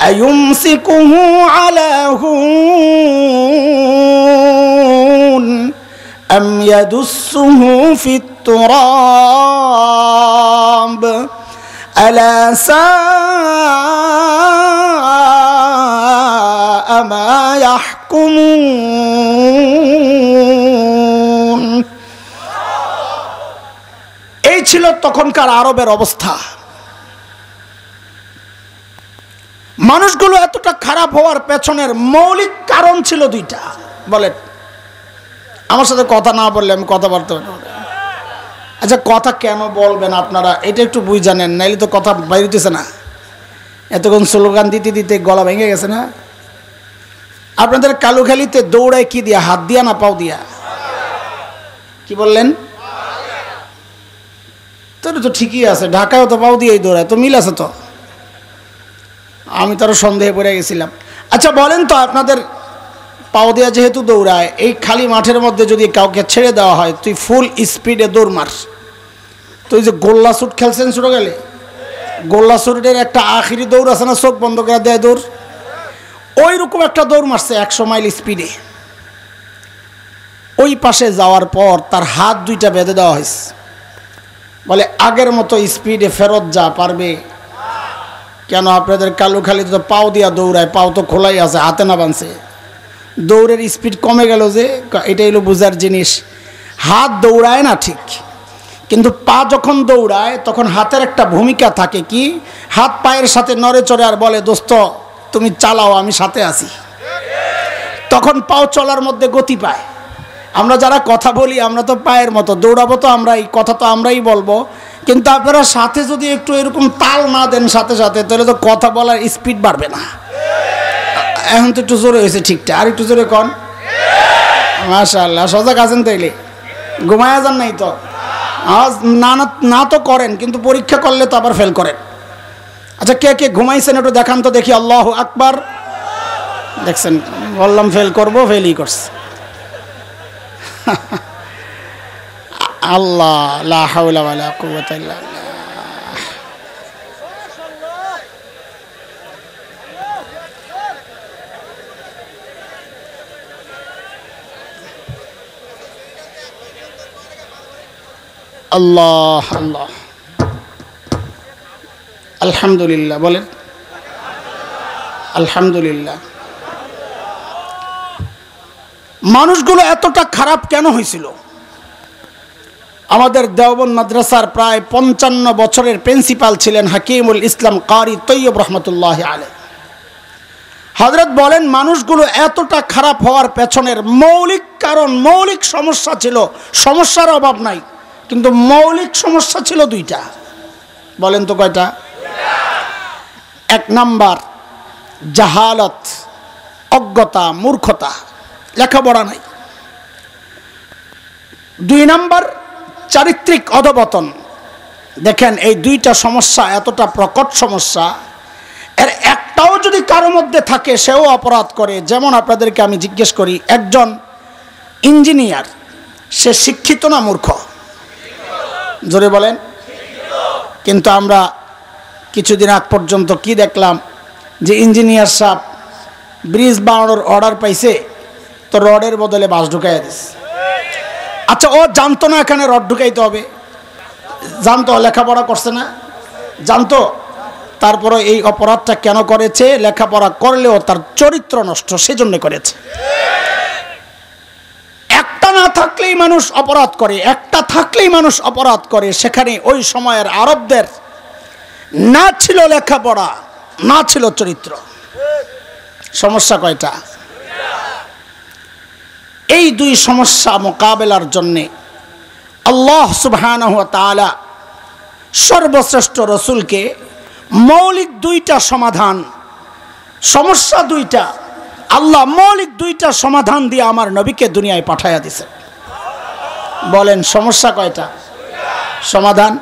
أَيُمْسِكُهُ عَلَى هُونٍ أَمْ يَدُسُّهُ فِي التُّرَابِ أَلَا سَاءَ مَا يَحْكُمُونَ। এই ছিল তখনকার আরবের অবস্থা। মানুষগুলো এতটা খারাপ হওয়ার পেছনের মৌলিক কারণ ছিল দুইটা। বলেন, আমার সাথে কথা না বললে আমি কথা বলতে পারবো না। আচ্ছা, কথা কেন বলবেন আপনারা এটা একটু বুঝ জানেন, নাইলে তো কথা বাইরেতেছে না। এতক্ষণ স্লোগান দিতে দিতে গলা ভেঙে গেছে না? আপনাদের কালুখালিতে দৌড়ায় কি দিয়া? হাত দিয়া না পাও দিয়া? কি বললেন? তোর তো ঠিকই আছে, ঢাকায়ও তো পাও দিয়েই দৌড়ায়, তো মিল আছে তো। আমি তো আরো সন্দেহে পড়ে গেছিলাম। আচ্ছা বলেন তো, আপনাদের পাও দিয়া যেহেতু দৌড়ায়, এই খালি মাঠের মধ্যে যদি কাউকে ছেড়ে দেওয়া হয়, তুই ফুল স্পিডে দৌড় মার, তুই যে গোল্লা শুট খেলছেন ছোট গেলে, গোল্লা শুটের একটা আখিরি দৌড় আছে না, চোখ বন্ধ করে দেয় দৌড়, ওই রকম একটা দৌড় মারছে 100 মাইল স্পিডে। ওই পাশে যাওয়ার পর তার হাত দুইটা বেঁধে দেওয়া হয়েছে, বলে আগের মতো স্পিডে ফেরত যা, পারবে? কেন? আপনাদের কালুখালিতে তো পাও দিয়া দৌড়ায়, পাও তো খোলাই আছে, হাতে না বাঁধছে, দৌড়ের স্পিড কমে গেল যে, এটাই হলো বোঝার জিনিস। হাত দৌড়ায় না ঠিক, কিন্তু পা যখন দৌড়ায় তখন হাতের একটা ভূমিকা থাকে, কি হাত পায়ের সাথে নড়ে চড়ে আর বলে, দোস্ত তুমি চালাও, আমি সাথে আছি। তখন পাও চলার মধ্যে গতি পায়। আমরা যারা কথা বলি, আমরা তো পায়ের মতো দৌড়াবো, তো আমরাই কথা তো আমরাই বলবো, কিন্তু আপনারা সাথে যদি একটু এরকম তাল না দেন সাথে সাথে, তাহলে তো কথা বলার স্পিড বাড়বে না। এখন তো একটু জোরে হয়েছে, ঠিকটা আর একটু জোরে কন। মাশাআল্লাহ, সজাগ আছেন তাইলে? ঘুমায়া যান নাই তো? আজ না না তো করেন, কিন্তু পরীক্ষা করলে তো আবার ফেল করেন। আচ্ছা, কে কে ঘুমাইছেন একটু দেখান তো দেখি। আল্লাহু আকবার। দেখছেন, বললাম ফেল করবো, ফেলই করছে। আল্লাহ, লা হাওলা ওয়ালা কুওয়াতা ইল্লা বিল্লাহ। আল্লাহ আল্লাহ, আলহামদুলিল্লাহ বলেন, আলহামদুলিল্লাহ। মানুষগুলো এতটা খারাপ কেন হয়েছিল? আমাদের দেওবন্দ মাদ্রাসার প্রায় 55 বছরের প্রিন্সিপাল ছিলেন হাকিমুল ইসলাম কারি তৈয়ব রহমতুল্লাহ আলাইহি। হযরত বলেন, মানুষগুলো এতটা খারাপ হওয়ার পেছনের মৌলিক কারণ, মৌলিক সমস্যা ছিল, সমস্যার অভাব নাই, কিন্তু মৌলিক সমস্যা ছিল দুইটা। বলেন তো কয়টা? 1 নাম্বার জাহালত, অজ্ঞতা, মূর্খতা, লেখাপড়া নাই। 2 নাম্বার চারিত্রিক অধপতন। দেখেন, এই দুইটা সমস্যা এতটা প্রকট সমস্যা, এর একটাও যদি কারো মধ্যে থাকে সেও অপরাধ করে। যেমন আপনাদেরকে আমি জিজ্ঞেস করি, একজন ইঞ্জিনিয়ার সে শিক্ষিত না মূর্খ? জোরে বলেন। কিন্তু আমরা কিছুদিন আগ পর্যন্ত কি দেখলাম, যে ইঞ্জিনিয়ার সাহেব ব্রিজ বানানোর অর্ডার পাইছে, তো রডের বদলে বাঁশ ঢুকাইয়া দিছে। আচ্ছা, ও জানতো না এখানে রড ঢুকাইতে হবে? জানতো, লেখাপড়া করছে না? জানতো। তারপরে এই অপরাধটা কেন করেছে? লেখাপড়া করলেও তার চরিত্র নষ্ট, সেজন্য করেছে। একটা না থাকলেই মানুষ অপরাধ করে, একটা থাকলেই মানুষ অপরাধ করে। সেখানে ওই সময়ের আরবদের না ছিল লেখাপড়া, না ছিল চরিত্র। সমস্যা কয়টা? এই দুই সমস্যা মোকাবেলার জন্যে আল্লাহ সুবহানাহু ওয়া তাআলা সর্বশ্রেষ্ঠ রসুলকে মৌলিক দুইটা সমাধান, সমস্যা দুইটা, আল্লাহ মৌলিক দুইটা সমাধান দিয়ে আমার নবীকে দুনিয়ায় পাঠাইয়া দিয়েছেন। বলেন সমস্যা কয়টা? সমাধান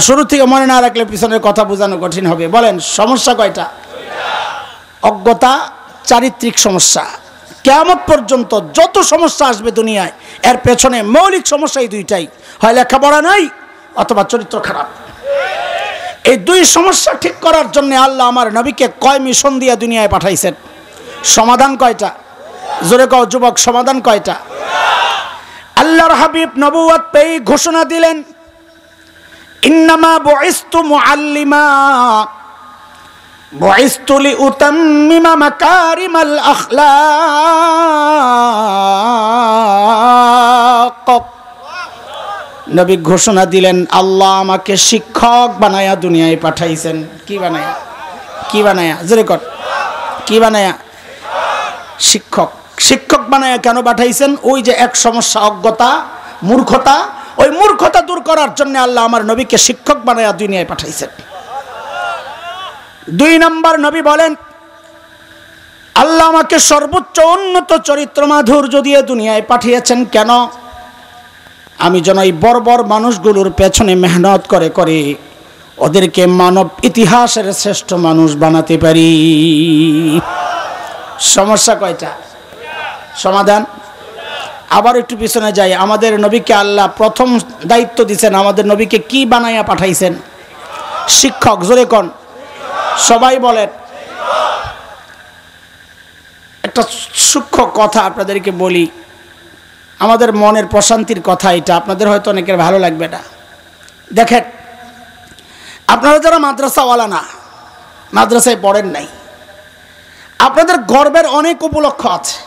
শুরু থেকে মনে না রাখলে পিছনের কথা বোঝানো কঠিন হবে। বলেন সমস্যা কয়টা? অজ্ঞতা, চারিত্রিক সমস্যা। কিয়ামত পর্যন্ত যত সমস্যা আসবে দুনিয়ায়, এর পেছনে মৌলিক সমস্যা এই দুইটাই, হয় লেখাপড়া নাই অথবা চরিত্র খারাপ। এই দুই সমস্যা ঠিক করার জন্য আল্লাহ আমার নবীকে কয় মিশন দিয়ে দুনিয়ায় পাঠাইছেন? সমাধান কয়টা? জোরে কও যুবক, সমাধান কয়টা? আল্লাহর হাবিব নবুয়ত পেয়ে ঘোষণা দিলেন, ইন্নামা বুইসতু মুআল্লিমা বুইসতু লিউতাম্মিমা মাকারিমাল আখলাক। নবী ঘোষণা দিলেন, আল্লাহ আমাকে শিক্ষক বানায়া দুনিয়ায় পাঠাইছেন। কি বানায়া? কি বানায়া? জোরে কর, কি বানায়া? শিক্ষক। শিক্ষক বানায়া কেন পাঠাইছেন? ওই যে এক সমস্যা অজ্ঞতা, মূর্খতা, ওই মূর্খতা দূর করার জন্য আল্লাহ আমার নবীকে শিক্ষক বানায়া দুনিয়ায় পাঠাইছেন। দুই নাম্বার, নবী বলেন, আল্লাহ আমাকে সর্বোচ্চ উন্নত চরিত্র মাধুর্য দিয়ে দুনিয়ায় পাঠিয়েছেন। কেন? আমি যেন এই বর্বর মানুষগুলোর পেছনে মেহনত করে করে ওদেরকে মানব ইতিহাসের শ্রেষ্ঠ মানুষ বানাতে পারি। সমস্যা কয়টা? সমাধান। আবার একটু পিছনে যাই। আমাদের নবীকে আল্লাহ প্রথম দায়িত্ব দিয়েছেন, আমাদের নবীকে কি বানাইয়া পাঠাইছেন? শিক্ষক। জোরে কোন? সবাই বলেন। একটা সূক্ষ্ম কথা আপনাদেরকে বলি, আমাদের মনের প্রশান্তির কথা এটা, আপনাদের হয়তো অনেকের ভালো লাগবে না। দেখেন, আপনারা যারা মাদ্রাসাওয়ালা না, মাদ্রাসায় পড়েন নাই, আপনাদের গর্বের অনেক উপলক্ষ আছে।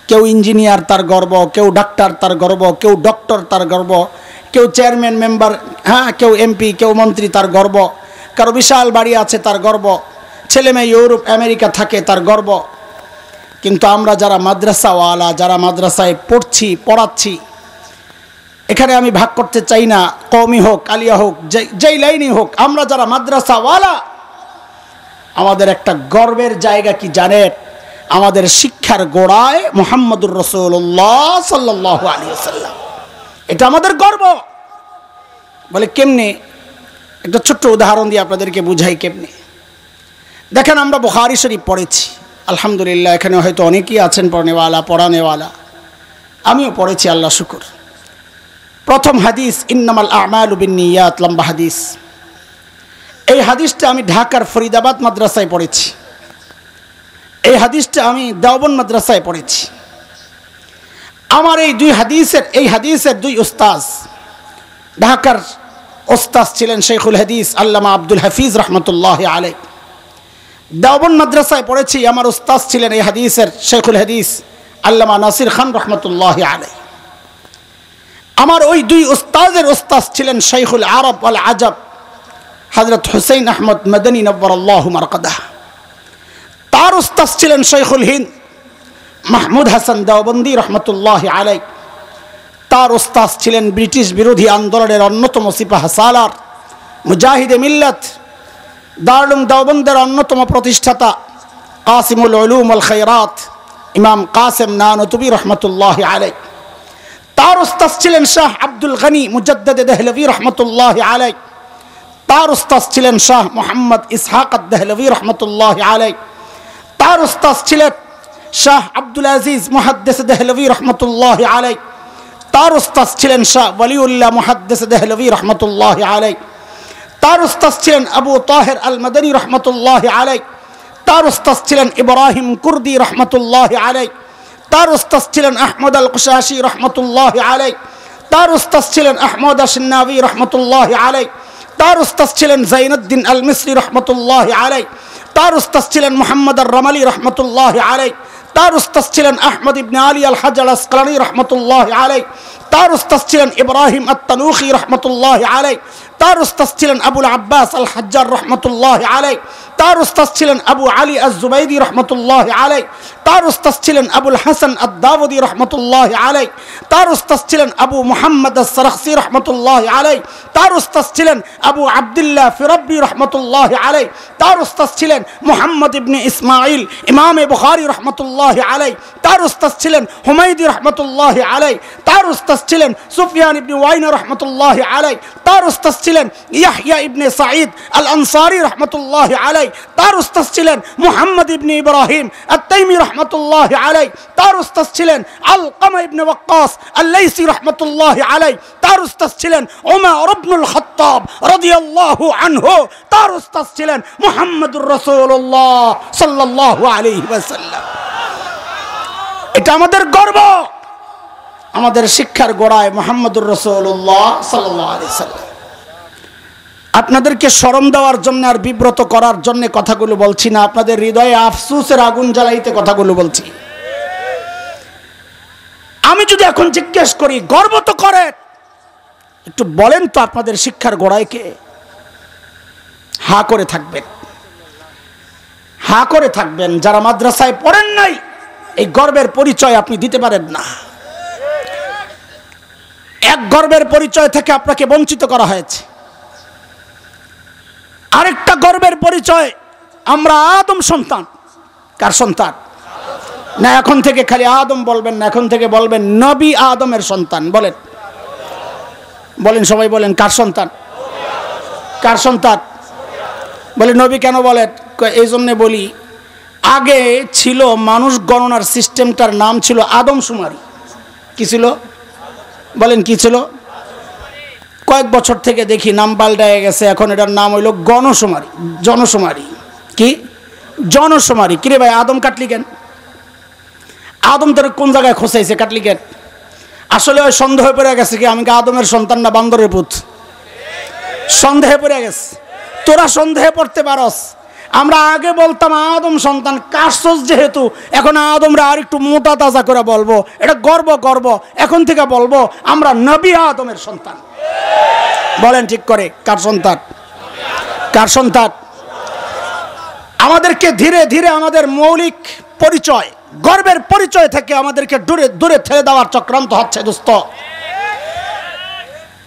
কেউ ইঞ্জিনিয়ার তার গর্ব, কেউ ডাক্তার তার গর্ব, কেউ ডক্টর তার গর্ব, কেউ চেয়ারম্যান মেম্বার, হ্যাঁ, কেউ এমপি, কেউ মন্ত্রী তার গর্ব, কারো বিশাল বাড়ি আছে তার গর্ব, ছেলে মেয়ে ইউরোপ আমেরিকা থাকে তার গর্ব। কিন্তু আমরা যারা মাদ্রাসাওয়ালা, যারা মাদ্রাসায় পড়ছি, পড়াচ্ছি, এখানে আমি ভাগ করতে চাই না, কওমি হোক, আলিয়া হোক, যেই লাইনই হোক, আমরা যারা মাদ্রাসাওয়ালা, আমাদের একটা গর্বের জায়গা কি জানেন? আমাদের শিক্ষার গোড়ায় মুহাম্মদুর রাসূলুল্লাহ সাল্লাল্লাহু আলাইহি ওয়াসাল্লাম। এটা আমাদের গর্ব। বলে কেমনে? একটা ছোট্ট উদাহরণ দিয়ে আপনাদেরকে বুঝাই কেমনে। দেখেন, আমরা বুখারী শরীফ পড়েছি, আলহামদুলিল্লাহ। এখানে হয়তো অনেকেই আছেন পড়নেওয়ালা, পড়ানেওয়ালা, আমিও পড়েছি, আল্লাহ শুকর। প্রথম হাদিস ইন্নামাল আমালু বিন্নিয়াত, লম্বা হাদিস। এই হাদিসটা আমি ঢাকার ফরিদাবাদ মাদ্রাসায় পড়েছি। এই হাদিসটা আমি দেওবন্দ মাদ্রাসায় পড়েছি। আমার এই হাদিসের দুই উস্তাজ, ঢাকার উস্তাজ ছিলেন শেখুল হাদিস আল্লামা আব্দুল হাফিজ রহমতুল্লাহ আলাইহ। দেওবন্দ মাদ্রাসায় পড়েছি, আমার উস্তাজ ছিলেন এই হাদিসের শেখুল হাদিস আল্লামা নাসির খান রহমতুল্লাহ আলাইহ। আমার ওই দুই উস্তাজের উস্তাজ ছিলেন শেখুল আরব ওয়াল আজব হযরত হুসাইন আহমদ মদনী নব্বরাল্লাহু মারকাদাহ। তার উস্তাদ ছিলেন শেখুল হিন্দ মাহমুদ হাসান দেওবন্দি রহমতুল্লাহ আলাইহ। তার উস্তাদ ছিলেন ব্রিটিশ বিরোধী আন্দোলনের অন্যতম সিপাহ সালার, মুজাহিদে মিল্লাত, দারুল দেওবন্দের অন্যতম প্রতিষ্ঠাতা কাসিমুল উলুম ওয়াল খায়রাত ইমাম কাসেম নানতুবি রহমতুল্লাহ আলাইহ। তার উস্তাদ ছিলেন শাহ আব্দুল গনি মুজাদ্দিদ দেহলভী রহমতুল্লাহ আলাইহ। তার উস্তাদ ছিলেন শাহ মোহাম্মদ ইসহাক আদ-দেহলভী রহমতুল্লাহি আলাইহি, তার উস্তাদ ছিলেন শাহ আব্দুল আজিজ মুহাদ্দিস দেহলভী রহমতুল্লাহি আলাইহি, তার উস্তাদ ছিলেন শাহ ওয়ালিউল্লাহ মুহাদ্দিস দেহলভী রহমতুল্লাহি আলাইহি, তার উস্তাদ ছিলেন আবু তাহের আল মাদানী রহমতুল্লাহি আলাইহি, তার উস্তাদ ছিলেন ইব্রাহিম কুর্দি রহমতুল্লাহি আলাইহি, তার উস্তাদ ছিলেন আহমদ আল কুশাশি রহমতুল্লাহি আলাইহি, তার উস্তাদ ছিলেন আহমদ আশ-শিন্নাবী রহমতুল্লাহি আলাইহি, তার উস্তাদ ছিলেন জাইনুদ্দিন আল মিসরি রহমতুল্লাহি আলাইহি, তার উস্তাদ ছিলেন মুহাম্মদ আর-রামালি রহমতুল্লাহি আলাইহি, তার উস্তাদ ছিলেন আহমদ ইবনে আলী আল হাজ আল আসকালানি রহমতুল্লাহি আলাইহি, তার উস্তাদ ছিলেন ইব্রাহিম আত-তানুখি রহমতুল্লাহি আলাইহি, তার উস্তাদ ছিলেন আবুল আব্বাস আল হাজ্জার রহমতুল্লাহি আলাইহি, তার উস্তাদ ছিলেন আবু আলী আজ-জুবাইদি রহমতুল্লাহি আলাইহি, তার উস্তাদ ছিলেন আবুল হাসান আদ-দাউদি রহমতুল্লাহি আলাইহি, তার উস্তাদ ছিলেন আবু মুহাম্মদ আস-সারাখসি রহমতুল্লাহি আলাইহি, তার উস্তাদ ছিলেন আবু আব্দুল্লাহ ফিরাব্বি রহমতুল্লাহি আলাইহি, তার উস্তাদ ছিলেন মুহাম্মদ ইবনে ইসমাঈল ইমামে বুখারী রহমতুল্লাহি আলাইহি, তার উস্তাদ ছিলেন হুমায়দি রহমতুল্লাহি আলাইহি, তার উস্তাদ ছিলেন সুফিয়ান ইবনে ওয়াইনা রহমতুল্লাহি আলাইহি, তার উস্তাদ ছিলেন ইয়াহইয়া ইবনে সাঈদ আল আনসারী রহমতুল্লাহি আলাইহি, তার উস্তাদ ছিলেন মুহাম্মদ ইবনে ইব্রাহিম আত-তাইমি রহমতুল্লাহি আলাইহি, তার উস্তাদ ছিলেন আলকামা ইবনে ওয়াক্কাস আল-লাইসি রহমতুল্লাহি আলাইহি, তার উস্তাদ ছিলেন উমর ইবনুল খাত্তাব রাদিয়াল্লাহু আনহু, তার উস্তাদ ছিলেন মুহাম্মদুর রাসূলুল্লাহ সাল্লাল্লাহু আলাইহি ওয়াসাল্লাম। এটা আমাদের গর্ব। আমাদের শিক্ষার গোড়ায় মুহাম্মদুর রাসূলুল্লাহ সাল্লাল্লাহু আলাইহি ওয়াসাল্লাম। আপনাদেরকে শরম দেওয়ার জন্য আর বিব্রত করার জন্য কথাগুলো বলছি না, আপনাদের হৃদয়ে আফসোসের আগুন জ্বালাইতে কথাগুলো বলছি। আমি যদি এখন জিজ্ঞেস করি গর্ব তো করেন, একটু বলেন তো আপনাদের শিক্ষার গোড়ায় কে? হা করে থাকবেন, হা করে থাকবেন। যারা মাদ্রাসায় পড়েন নাই এই গর্বের পরিচয় আপনি দিতে পারেন না। এক গর্বের পরিচয় থেকে আপনাকে বঞ্চিত করা হয়েছে। আরেকটা গর্বের পরিচয়, আমরা আদম সন্তান। কার সন্তান? না এখন থেকে খালি আদম বলবেন না, এখন থেকে বলবেন নবী আদমের সন্তান। বলেন বলেন সবাই বলেন, কার সন্তান? কার সন্তান? বলে নবী কেন বলেন? এই জন্যে বলি, আগে ছিল মানুষ গণনার সিস্টেমটার নাম ছিল আদমশুমারি। কি ছিল বলেন? কি ছিল? কয়েক বছর থেকে দেখি নাম পাল্টায় গেছে, এখন এটার নাম হইল গণশুমারি, জনশুমারি। কি জনশুমারি? কিরে ভাই আদম কাটলি কেন? আদম তোর কোন জায়গায় খোঁচাইছে, কাটলি কেন? আসলে ওই সন্দেহে পড়ে গেছে কি আমি কি আদমের সন্তান না বান্দরের পুত? সন্দেহে পড়ে গেছে। তোরা সন্দেহে পড়তে পারস। আমরা আগে বলতাম আদম সন্তান, কাশস যেহেতু এখন আদমরা আর একটু মোটা তাজা করে বলবো, এটা গর্ব গর্ব। এখন থেকে বলবো আমরা নবী আদমের সন্তান। বলেন ঠিক করে, কার সন্তান? কার সন্তান? আমাদেরকে ধীরে ধীরে আমাদের মৌলিক পরিচয়, গর্বের পরিচয় থেকে আমাদেরকে দূরে দূরে ঠেলে দেওয়ার চক্রান্ত হচ্ছে দোস্ত।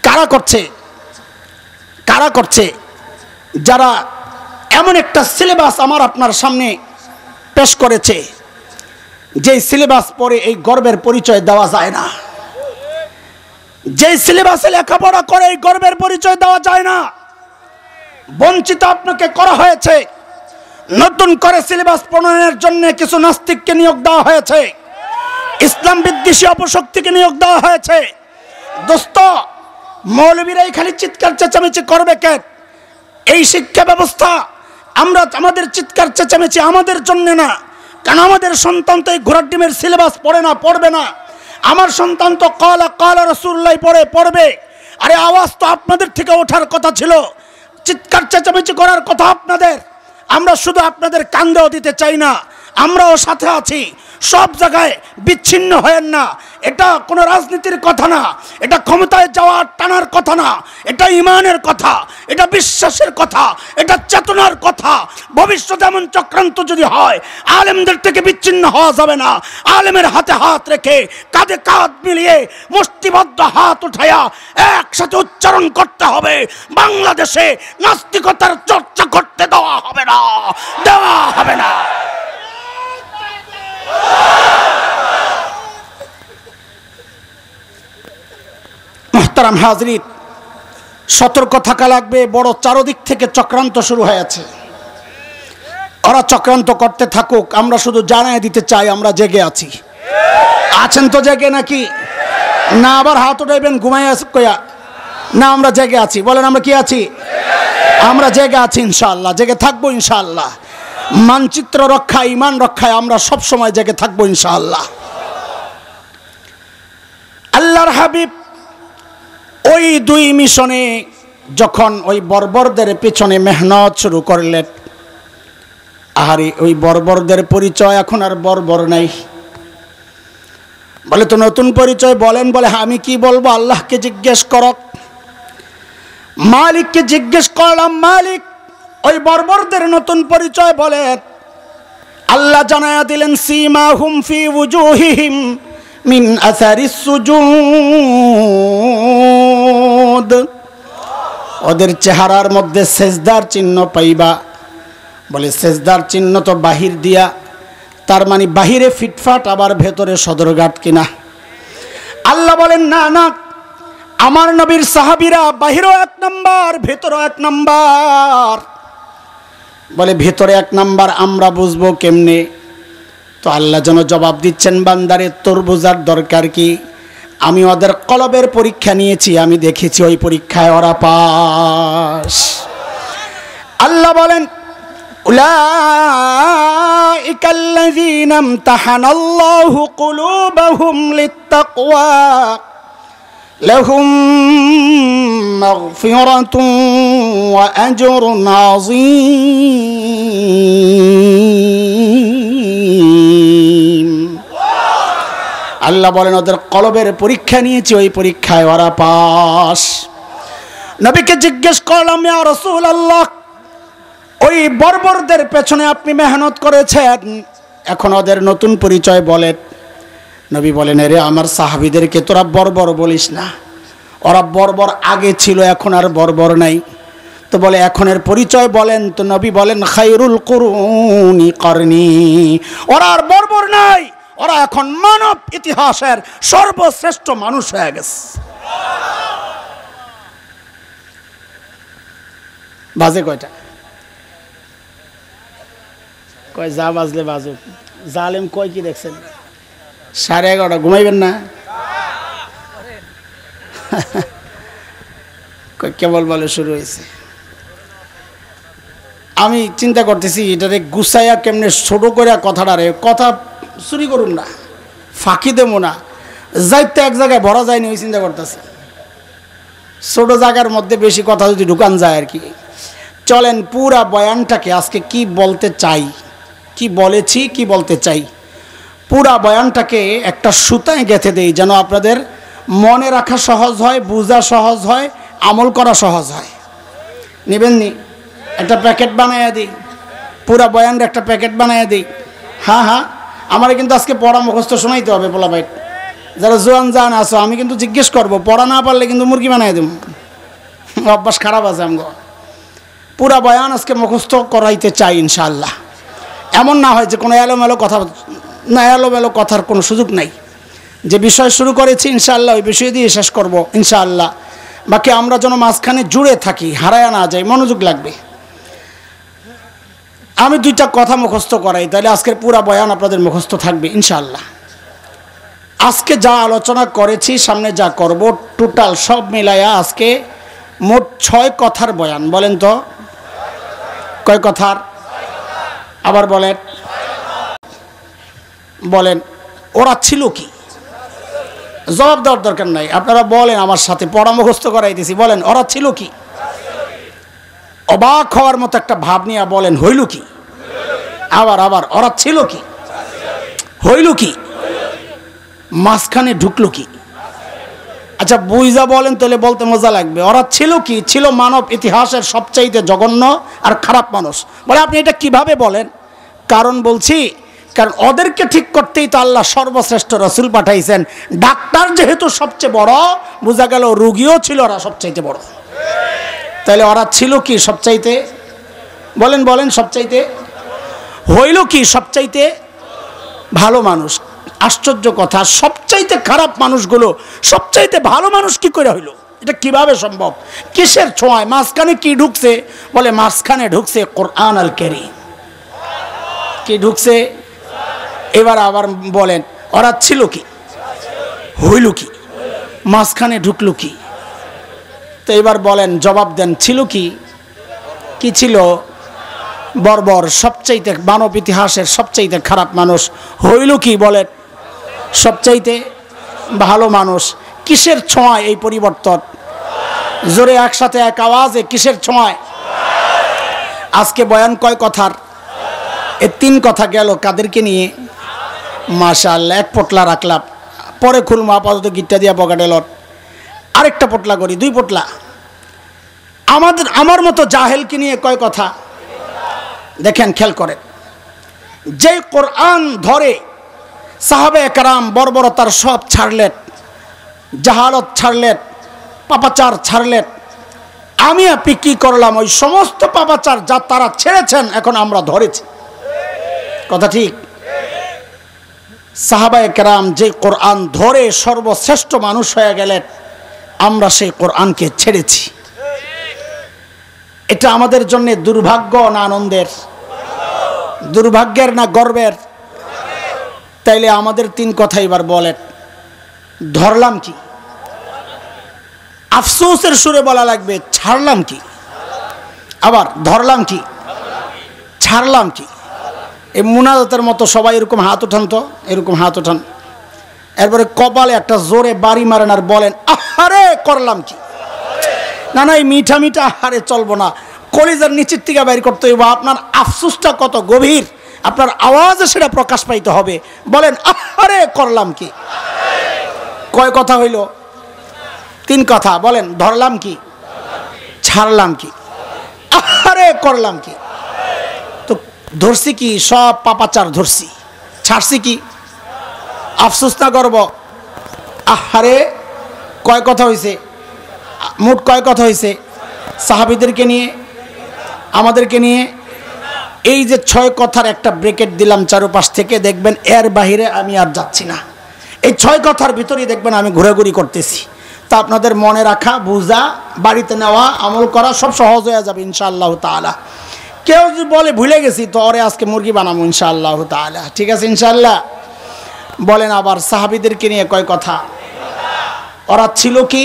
কারা করছে? কারা করছে? যারা এমন একটা সিলেবাস আমার আপনার সামনে পেশ করেছে, যে সিলেবাস পরে এই গর্বের পরিচয় দেওয়া যায় না। যে সিলেবাসে লেখাপড়া করে এই গর্বের পরিচয় দেওয়া যায় না। বঞ্চিত আপনাকে করা হয়েছে। নতুন করে সিলেবাস প্রণয়নের জন্য কিছু নাস্তিককে নিয়োগ দেওয়া হয়েছে, ইসলাম বিদ্বেষী অপশক্তিকে নিয়োগ দেওয়া হয়েছে। দোস্ত, মৌলবীরাই খালি চিৎকার চেঁচামেচি করবে কেন? এই শিক্ষা ব্যবস্থা আমরা আমাদের চিৎকার চেঁচামেচি আমাদের জন্য না, কারণ আমাদের সন্তান তো এই ঘোড়ার ডিমের সিলেবাস পড়ে না, পড়বে না। আমার সন্তান তো কালা কালা রাসূলুল্লাহ পড়বে। আরে আওয়াজ তো আপনাদের থেকে ওঠার কথা ছিল, চিৎকার চেঁচামেচি করার কথা আপনাদের। আমরা শুধু আপনাদের কান্দেও দিতে চাই না, আমরাও সাথে আছি। সব জায়গায় বিচ্ছিন্ন হয়েন না। এটা কোনো রাজনীতির কথা না, এটা ক্ষমতায় যাওয়ার টানার কথা না, এটা ইমানের কথা, এটা বিশ্বাসের কথা, এটা চেতনার কথা। ভবিষ্যতে এমন চক্রান্ত যদি হয়, আলেমদের থেকে বিচ্ছিন্ন হওয়া যাবে না। আলেমের হাতে হাত রেখে, কাঁধে কাঁধ মিলিয়ে, মুষ্টিবদ্ধ হাত উঠাইয়া একসাথে উচ্চারণ করতে হবে, বাংলাদেশে নাস্তিকতার চর্চা করতে দেওয়া হবে না, দেওয়া হবে না। মুহতারাম হাজরিন, সতর্ক থাকা লাগবে। বড় চারদিক থেকে চক্রান্ত শুরু হয়েছে। ওরা চক্রান্ত করতে থাকুক, আমরা শুধু জানাই দিতে চাই আমরা জেগে আছি। আছেন তো জেগে নাকি? না আবার হাত উঠাইবেন ঘুমাই আছে কয়া? না, আমরা জেগে আছি। বলেন আমরা কি আছি? আমরা জেগে আছি ইনশাআল্লাহ, জেগে থাকবো ইনশাআল্লাহ। মানচিত্র রক্ষা, ইমান রক্ষায় আমরা সব সময় জেগে থাকবো ইনশাআল্লাহ। আল্লাহর হাবিব ওই 2 মিশনে যখন ওই বর্বরদের পিছনে মেহনত শুরু করলেন, আহারে ওই বর্বরদের পরিচয় এখন আর বর্বর নাই। বলে তো নতুন পরিচয় বলেন। বলে আমি কি বলবো? আল্লাহকে জিজ্ঞেস করক। মালিককে জিজ্ঞেস করলাম, মালিক ওই বর্বরদের নতুন পরিচয় বলেন। আল্লাহ জানায়া দিলেন, সীমাহুম ফি ওয়ুজুহিহিম মিন আসারিস সুজুদ, ওদের চেহারার মধ্যে সেজদার চিহ্ন পাইবা। বলে সেজদার চিহ্ন তো বাহির দিয়া, তার মানে বাহিরে ফিটফাট আবার ভেতরে সদরঘাট কিনা? আল্লাহ বলেন না না, আমার নবীর সাহাবীরা বাহিরও 1 নাম্বার, ভেতরও 1 নাম্বার। বলে ভেতরে 1 নাম্বার আমরা বুঝবো কেমনে? তো আল্লাহ যেন জবাব দিচ্ছেন, বান্দারে তোর বোঝার দরকার কি? আমি ওদের কলবের পরীক্ষা নিয়েছি, আমি দেখেছি ওই পরীক্ষায় ওরা পাস। আল্লাহ বলেন, উলাইকাল্লাযীনা ইমতাহানাল্লাহু কুলুবাহুম লিত্তাকওয়া লাহুম মাগফিরাতুন ওয়া আজরুন আযীম। আল্লাহ বলেন ওদের কলবের পরীক্ষা নিয়েছি, ওই পরীক্ষায় ওরা পাস। নবীকে জিজ্ঞেস করলাম, ইয়া রাসূলুল্লাহ, ওই বর্বরদের পেছনে আপনি মেহনত করেছেন, এখন ওদের নতুন পরিচয় বলেন। নবী বলেন, রে আমার সাহাবীদেরকে তোরা বর্বর বলিস না, ওরা বর্বর আগে ছিল, এখন আর বর্বর নাই। তো বলে এখনের পরিচয় বলেন। তো নবী বলেন, খায়রুল কুরুনি করনি, ওরা আর বর্বর নাই, ওরা এখন মানব ইতিহাসের সর্বশ্রেষ্ঠ মানুষ হয়ে গেছে। বাজে কয়টা? কয় যা বাজলে বাজুক। জালেম কয় কি দেখছেন? 11:30। ঘুমাইবেন না? কেবল বলে শুরু হয়েছে। আমি চিন্তা করতেছি এটারে গুছাইয়া কেমনে ছোট করে কথাটারে, কথা চুরি করুন না, ফাঁকি দেবো না, যাইতে এক জায়গায় ভরা যায়নি ওই চিন্তা করতেছি। ছোট জায়গার মধ্যে বেশি কথা যদি ঢুকান যায় আর কি। চলেন পুরা বয়ানটাকে আজকে কি বলতে চাই, কি বলেছি, কি বলতে চাই, পুরা বয়ানটাকে একটা সুতায় গেঁথে দেই, যেন আপনাদের মনে রাখা সহজ হয়, বোঝা সহজ হয়, আমল করা সহজ হয়। নেবেন নি? একটা প্যাকেট বানাইয়া দিই, পুরা বয়ানটা একটা প্যাকেট বানাইয়া দিই। হ্যাঁ হ্যাঁ, আমার কিন্তু আজকে পড়া মুখস্থ শোনাইতে হবে। পোলা ভাই যারা জোয়ান জান আসো, আমি কিন্তু জিজ্ঞেস করবো, পড়া না পারলে কিন্তু মুরগি বানাই দেব। অভ্যাস খারাপ আছে আমগো। পুরা বয়ান আজকে মুখস্থ করাইতে চাই ইনশাআল্লাহ। এমন না হয় যে কোনো এলোমেলো কথা, না এলোমেলো কথার কোনো সুযোগ নাই। যে বিষয় শুরু করেছি ইনশাআল্লাহ ওই বিষয় দিয়ে শেষ করব ইনশাআল্লাহ। বাকি আমরা যেন মাঝখানে জুড়ে থাকি, হারায়া না যাই, মনোযোগ লাগবে। আমি 2টা কথা মুখস্থ করাই, তাহলে আজকের পুরা বয়ান আপনাদের মুখস্থ থাকবে ইনশাআল্লাহ। আজকে যা আলোচনা করেছি, সামনে যা করব, টোটাল সব মিলাইয়া আজকে মোট 6 কথার বয়ান। বলেন তো কয় কথার? আবার বলেন, বলেন ওরা ছিল কি? জবাব দেওয়ার দরকার নাই, আপনারা বলেন আমার সাথে, পড়া মুখস্থ করাইতেছি। বলেন ওরা ছিল কি? অবাক হওয়ার মতো একটা ভাব নিয়ে বলেন, হইল কি? আবার আবার ওরা ছিল কি? হইল কি? মাঝখানে ঢুকলো কি? আচ্ছা বুঝা বলেন, তাহলে বলতে মজা লাগবে। ওরা ছিল কি? ছিল মানব ইতিহাসের সবচাইতে জঘন্য আর খারাপ মানুষ। বলে আপনি এটা কিভাবে বলেন? কারণ বলছি, কারণ ওদেরকে ঠিক করতেই তো আল্লাহ সর্বশ্রেষ্ঠ রাসূল পাঠাইছেন। ডাক্তার যেহেতু সবচেয়ে বড়, বোঝা গেল রোগীও ছিল ওরা সবচাইতে বড়। তাহলে ওরা ছিল কি সবচাইতে? বলেন বলেন, সবচাইতে হইল কি? সবচাইতে ভালো মানুষ। আশ্চর্য কথা, সবচাইতে খারাপ মানুষগুলো সবচাইতে ভালো মানুষ কি করে হইল? এটা কিভাবে সম্ভব? কিসের ছোঁয়ায়? মাঝখানে কি ঢুকছে? বলে মাঝখানে ঢুকছে কোরআন আল কারীম। কি ঢুকছে? এবার আবার বলেন ওরা ছিল কি, হইল কি, মাঝখানে ঢুকলো কি? তো এবার বলেন, জবাব দেন, ছিল কি? কি ছিল? বর্বর, সবচাইতে মানব ইতিহাসের সবচাইতে খারাপ মানুষ। হইল কি বলেন? সবচাইতে ভালো মানুষ। কিসের ছোঁয়ায় এই পরিবর্তন? জোরে একসাথে এক আওয়াজে কিসের ছোঁয়ায়? আজকে বয়ান কয় কথার? এ 3 কথা গেল। কাদেরকে নিয়ে? মাশাআল্লাহ, এক পোটলা রাখলাম, পরে খুলবো, আপাতত গিটটা দিয়া পকেটে লট। আরেকটা পোটলা করি, 2 পোটলা। আমার মতো জাহেলকে নিয়ে কয় কথা? দেখেন, খেয়াল করেন, যে কোরআন ধরে সাহাবে কেরাম বর্বরতার সব ছাড়লেন, জাহালত ছাড়লেন, পাপাচার ছাড়লেন। আমি আপনি কি করলাম? ওই সমস্ত পাপাচার যা তারা ছেড়েছেন এখন আমরা ধরেছি। কথা ঠিক? সাহাবায়ে কেরাম যে কোরআন ধরে সর্বশ্রেষ্ঠ মানুষ হয়ে গেলেন, আমরা সেই কোরআনকে ছেড়েছি। এটা আমাদের জন্য দুর্ভাগ্য না আনন্দের? দুর্ভাগ্যের না গর্বের? তাইলে আমাদের 3 কথা এবার বলেন, ধরলাম কি? আফসোসের সুরে বলা লাগবে, ছাড়লাম কি? আবার ধরলাম কি, ছাড়লাম কি? এই মুনাজাতের মতো সবাই এরকম হাত উঠান তো, এরকম হাত উঠান। এরপরে কপালে একটা জোরে বাড়ি মারেন আর বলেন, আহারে করলাম কি? না না, এই মিঠা মিঠা আহারে চলবো না, কলিজার নিচের থেকে বাইর করতে হইব। আপনার আফসোসটা কত গভীর, আপনার আওয়াজে সেটা প্রকাশ পাইতে হবে। বলেন, আহারে করলাম কি? কয় কথা হইল? 3 কথা। বলেন, ধরলাম কি, ছাড়লাম কি, আহারে করলাম কি? তো ধরছি কি? সব পাপাচার ধরছি। ছাড়ছি কি? আফসোস না গর্ব? আহারে কয় কথা হয়েছে? মোট কয় কথা হয়েছে? সাহাবীদেরকে নিয়ে, আমাদেরকে নিয়ে। এই যে 6 কথার একটা ব্রেকেট দিলাম চারপাশ থেকে, দেখবেন এর বাহিরে আমি আর যাচ্ছি না। এই 6 কথার ভিতরেই দেখবেন আমি ঘোরাঘুরি করতেছি। তা আপনাদের মনে রাখা, বুঝা, বাড়িতে নেওয়া, আমল করা সব সহজ হয়ে যাবে ইনশাআল্লাহ তাআলা। কেউ যদি বলে ভুলে গেছি, তো ওরে আজকে মুরগি বানাবো ইনশাআল্লাহ তাআলা। ঠিক আছে ইনশাআল্লাহ? বলেন আবার, সাহাবীদেরকে নিয়ে কয় কথা? ওরা ছিল কি,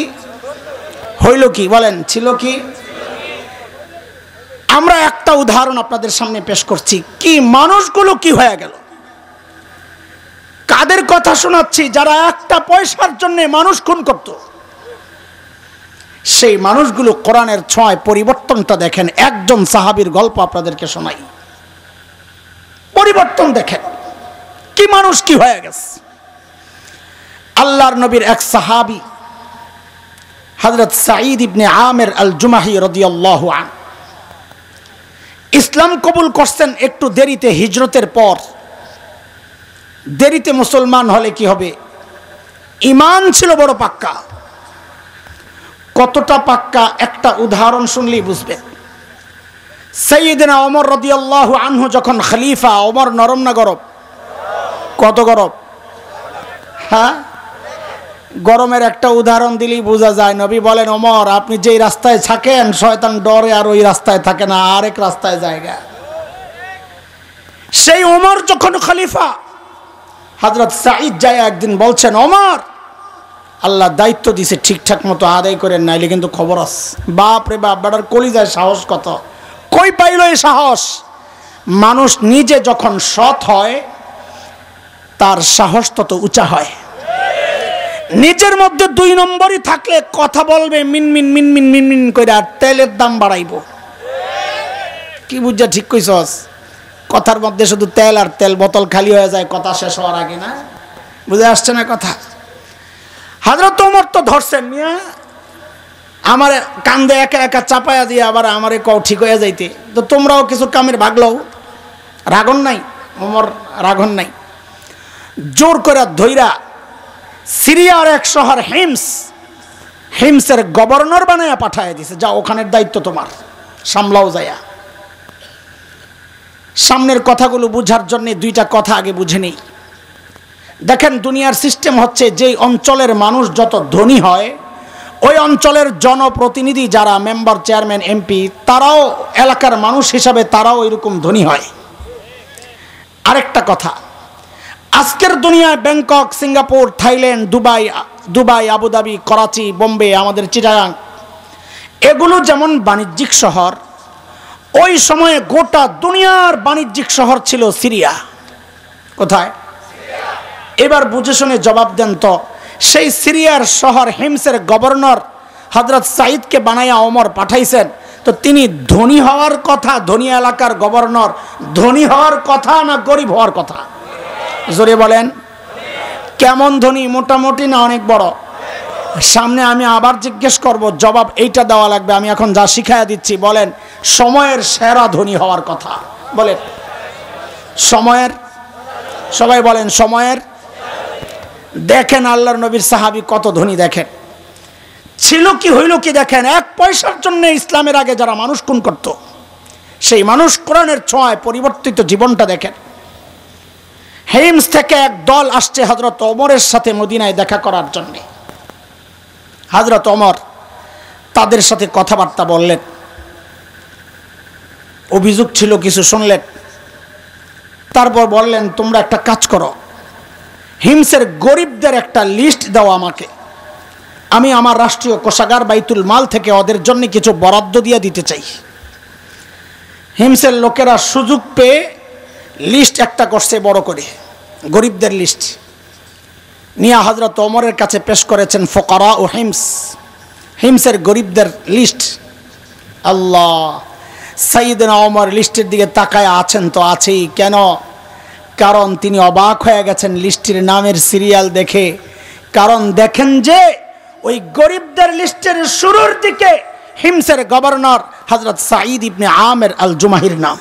হইল কি? বলেন, ছিল কি? আমরা একটা উদাহরণ আপনাদের সামনে পেশ করছি। কি মানুষগুলো কি হয়ে গেল? কাদের কথা শোনাচ্ছি? যারা একটা পয়সার জন্য মানুষ খুন করত। সেই মানুষগুলো কোরআনের ছোঁয়ায় পরিবর্তনটা দেখেন। একজন সাহাবীর গল্প আপনাদেরকে শোনাই, পরিবর্তন দেখেন, কি মানুষ কি হয়ে গেছে। আল্লাহর নবীর এক সাহাবী হযরত সাঈদ ইবনে আমির আল জুমাহি রাদিয়াল্লাহু আনহু ইসলাম কবুল করছেন একটু দেরিতে, হিজরতের পর। দেরিতে মুসলমান হলে কি হবে? ঈমান ছিল বড় পাক্কা। কতটা পাক্কা একটা উদাহরণ শুনলেই বুঝবেন। সাইয়েদনা ওমর রাদিয়াল্লাহু আনহু যখন খলিফা, ওমর নরম না গরম? কত গরম? হ্যাঁ, গরমের একটা উদাহরণ দিলেই বোঝা যায়। নবী বলেন, ওমর আপনি যেই রাস্তায় থাকেন শয়তান ডরে আর ওই রাস্তায় থাকে না, আরেক রাস্তায় জায়গা। সেই ওমর যখন খলিফা, হযরত সাঈদ যায় একদিন বলছেন, ওমর আল্লাহ দায়িত্ব দিছে, ঠিকঠাক মতো আদায় করেন, নাইলে কিন্তু খবর আছে। বাপ রে বাপ, বেটার কলিজায় সাহস কত! কই পাইল এই সাহস? মানুষ নিজে যখন সৎ হয় তার সাহস তত উঁচা হয়। নিজের মধ্যে 2 নম্বরই থাকলে কথা বলবে মিনমিন মিনমিন মিনমিন করে, আর তেলের দাম বাড়াইব। কি বুঝা ঠিক কইছস? কথার মধ্যে শুধু তেল আর তেল, বোতল খালি হয়ে যায় কথা শেষ হওয়ার আগে। না বুঝে আসছে না কথা? হযরত ওমর তো ধরছেন, মিয়া আমার কান্দে একা একা চাপায়া দিয়ে আবার আমারে কও ঠিক হয়ে যাইতে। তো তোমরাও কিছু কামের ভাগ লও। রাগন নাই ওমর, রাগন নাই। জোর করে ধইরা সিরিয়ার এক শহর হিমসের গভর্নর বানায়া পাঠায় দিছে, যা ওখানের দায়িত্ব তোমার, সামলাও যায়া। সামনের কথাগুলো বুঝার জন্য 2টা কথা আগে বুঝে নেই। দেখেন দুনিয়ার সিস্টেম হচ্ছে, যেই অঞ্চলের মানুষ যত ধনী হয় ওই অঞ্চলের জনপ্রতিনিধি যারা মেম্বার, চেয়ারম্যান, এমপি, তারাও এলাকার মানুষ হিসাবে তারাও এরকম ধনী হয়। আরেকটা কথা, আজকের দুনিয়ায় Bangkok, Singapore, Thailand, Dubai, Abu Dhabi, Karachi, Bombay, আমাদের চিটাগাং, এগুলো যেমন বাণিজ্যিক শহর, ওই সময়ে গোটা দুনিয়ার বাণিজ্যিক শহর ছিল সিরিয়া। কোথায়? এবার বুঝে শুনে জবাব দেন তো, সেই সিরিয়ার শহর হিমসের গভর্নর হযরত সাঈদকে বানাইয়া ওমর পাঠাইছেন, তো তিনি ধনী হওয়ার কথা, ধনী এলাকার গভর্নর ধনী হওয়ার কথা না গরিব হওয়ার কথা? জোরে বলেন। কেমন ধনী? মোটামুটি না অনেক বড়? সামনে আমি আবার জিজ্ঞেস করব, জবাব এইটা দেওয়া লাগবে। আমি এখন যা শিখাইয়া দিচ্ছি, বলেন সময়ের সেরা ধনী হওয়ার কথা বলেন। সময়ের, সবাই বলেন সময়ের। দেখেন আল্লাহর নবীর সাহাবী কত ধনী, দেখেন ছিল কি হইল কি, দেখেন এক পয়সার জন্য ইসলামের আগে যারা মানুষ খুন করত, সেই মানুষ কোরআনের ছোঁয়ায় পরিবর্তিত জীবনটা দেখেন। হিমস থেকে এক দল আসছে হযরত ওমরের সাথে মদিনায় দেখা করার জন্য। হযরত ওমর তাদের সাথে কথাবার্তা বললেন, অভিযোগ ছিল কিছু শুনলেন, তারপর বললেন তোমরা একটা কাজ করো, হিমসের গরিবদের একটা লিস্ট দাও আমাকে, আমি আমার রাষ্ট্রীয় কোষাগার বাইতুল মাল থেকে ওদের জন্য কিছু বরাদ্দ দিয়ে দিতে চাই। হিমসের লোকেরা সুযোগ পেয়ে লিস্ট একটা করছে বড় করে, গরিবদের লিস্ট নিয়ে হযরত ওমরের কাছে পেশ করেছেন। ফুকারা ও হিমস, হিমসের গরিবদের লিস্ট। আল্লাহ, সাইয়েদনা ওমর লিস্টের দিকে তাকায় আছেন তো আছেই, কেন? কারণ তিনি অবাক হয়ে গেছেন লিস্টের নামের সিরিয়াল দেখে। কারণ দেখেন যে ওই গরিবদের লিস্টের শুরুর দিকে হিমসের গভর্নর হযরত সাঈদ ইবনে আমের আল জুমাহির নাম।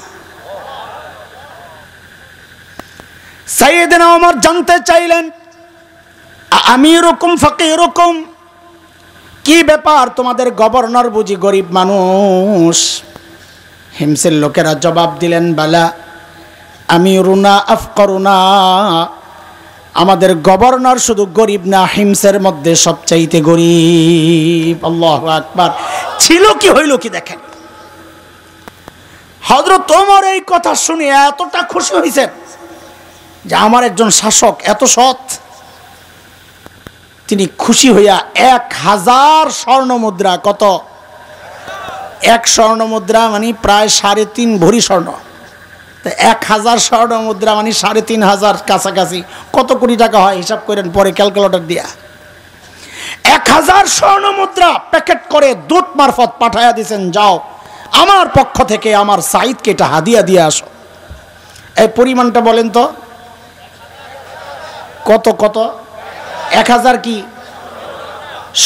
সাইয়েদনা ওমর জানতে চাইলেন, আমিরুকুম ফাকিরুকুম, কি ব্যাপার তোমাদের গভর্নর বুঝি গরিব মানুষ? হিমসের লোকেরা জবাব দিলেন, বালা আমিরুনা আফকরুনা, আমাদের গভর্নর শুধু গরিব না, হিমসের মধ্যে সবচাইতে গরিব। আল্লাহু আকবার। ছিল কি হইল কি দেখেন। হযরত ওমর এই কথা শুনে এতটা খুশি হয়েছেন যে আমার একজন শাসক এত সৎ। তিনি খুশি হইয়া 1000 স্বর্ণ মুদ্রা, কত? 1 স্বর্ণ মুদ্রা মানে প্রায় 3.5 ভরি স্বর্ণ, 1000 স্বর্ণ মুদ্রা মানে 3500 কাছাকাছি, কত কোটি টাকা হয় হিসাব করেন পরে ক্যালকুলেটর দিয়া। 1000 স্বর্ণ মুদ্রা প্যাকেট করে দূত মারফত পাঠাইয়া দিয়েছেন, যাও আমার পক্ষ থেকে আমার সাঈদকে এটা হাদিয়া দিয়ে আসো। এই পরিমাণটা বলেন তো কত? কত? 1000 কি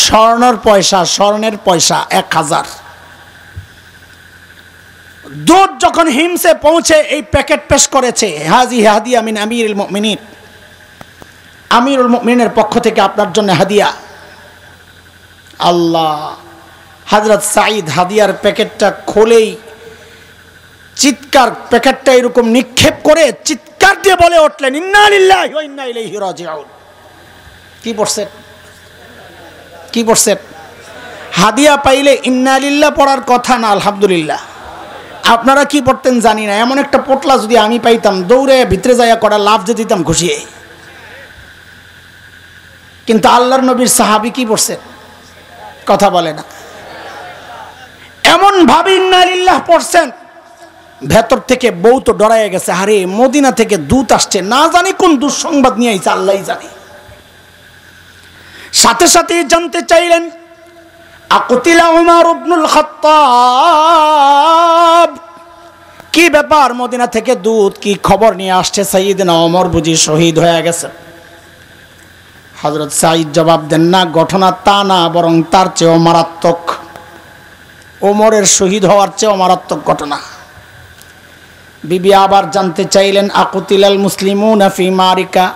স্বর্ণের পয়সা? স্বর্ণের পয়সা 1000। দূত যখন হিমসে পৌঁছে এই প্যাকেট পেশ করেছে, হাজি হাদিয়া মিন আমিরুল মুমিনিন, আমিরুল মুমিনের পক্ষ থেকে আপনার জন্য হাদিয়া। আল্লাহ, হযরত সাঈদ হাদিয়ার প্যাকেটটা খোলেই চিৎকার, প্যাকেটটা এরকম নিক্ষেপ করে চিৎকার দিয়ে বলে উঠলেন, ইন্না লিল্লাহি ওয়া ইন্না ইলাইহি রাজিউন। কি পড়ছেন? কি পড়ছেন? হাদিয়া পাইলে ইন্না লিল্লাহ পড়ার কথা না আলহামদুলিল্লাহ। আপনারা কি পড়তেন জানি না, এমন একটা পোটলা যদি আমি পাইতাম দৌড়ে ভিতরে যাইয়া করা লাভ যে দিতাম খুশিয়ে। কিন্তু আল্লাহর নবীর সাহাবী কি পড়ছেন? কথা বলে না। এমন ভাবে ইন্না লিল্লাহ পড়ছেন, ভেতর থেকে বউ তো ডরাইয়া গেছে, আরে মদিনা থেকে দূত আসছে, না জানি কোন দুঃসংবাদ নিয়ে আইছে, আল্লাহই জানে। সাথে সাথে জানতে চাইলেন, আকুতিলা উমর ইবনুল খাত্তাব, কি ব্যাপার? মদিনা থেকে দূত কি খবর নিয়ে আসছে? সাইয়েদনা ওমর বুঝি শহীদ হয়ে গেছে? হযরত সাঈদ জবাব দেন, না, ঘটনা তা না, বরং তার চেয়েও মারাত্মক। ওমরের শহীদ হওয়ার চেয়েও মারাত্মক ঘটনা। বিবি আবার জানতে চাইলেন, আকুতিলাল মুসলিমুনা ফি মারিকা,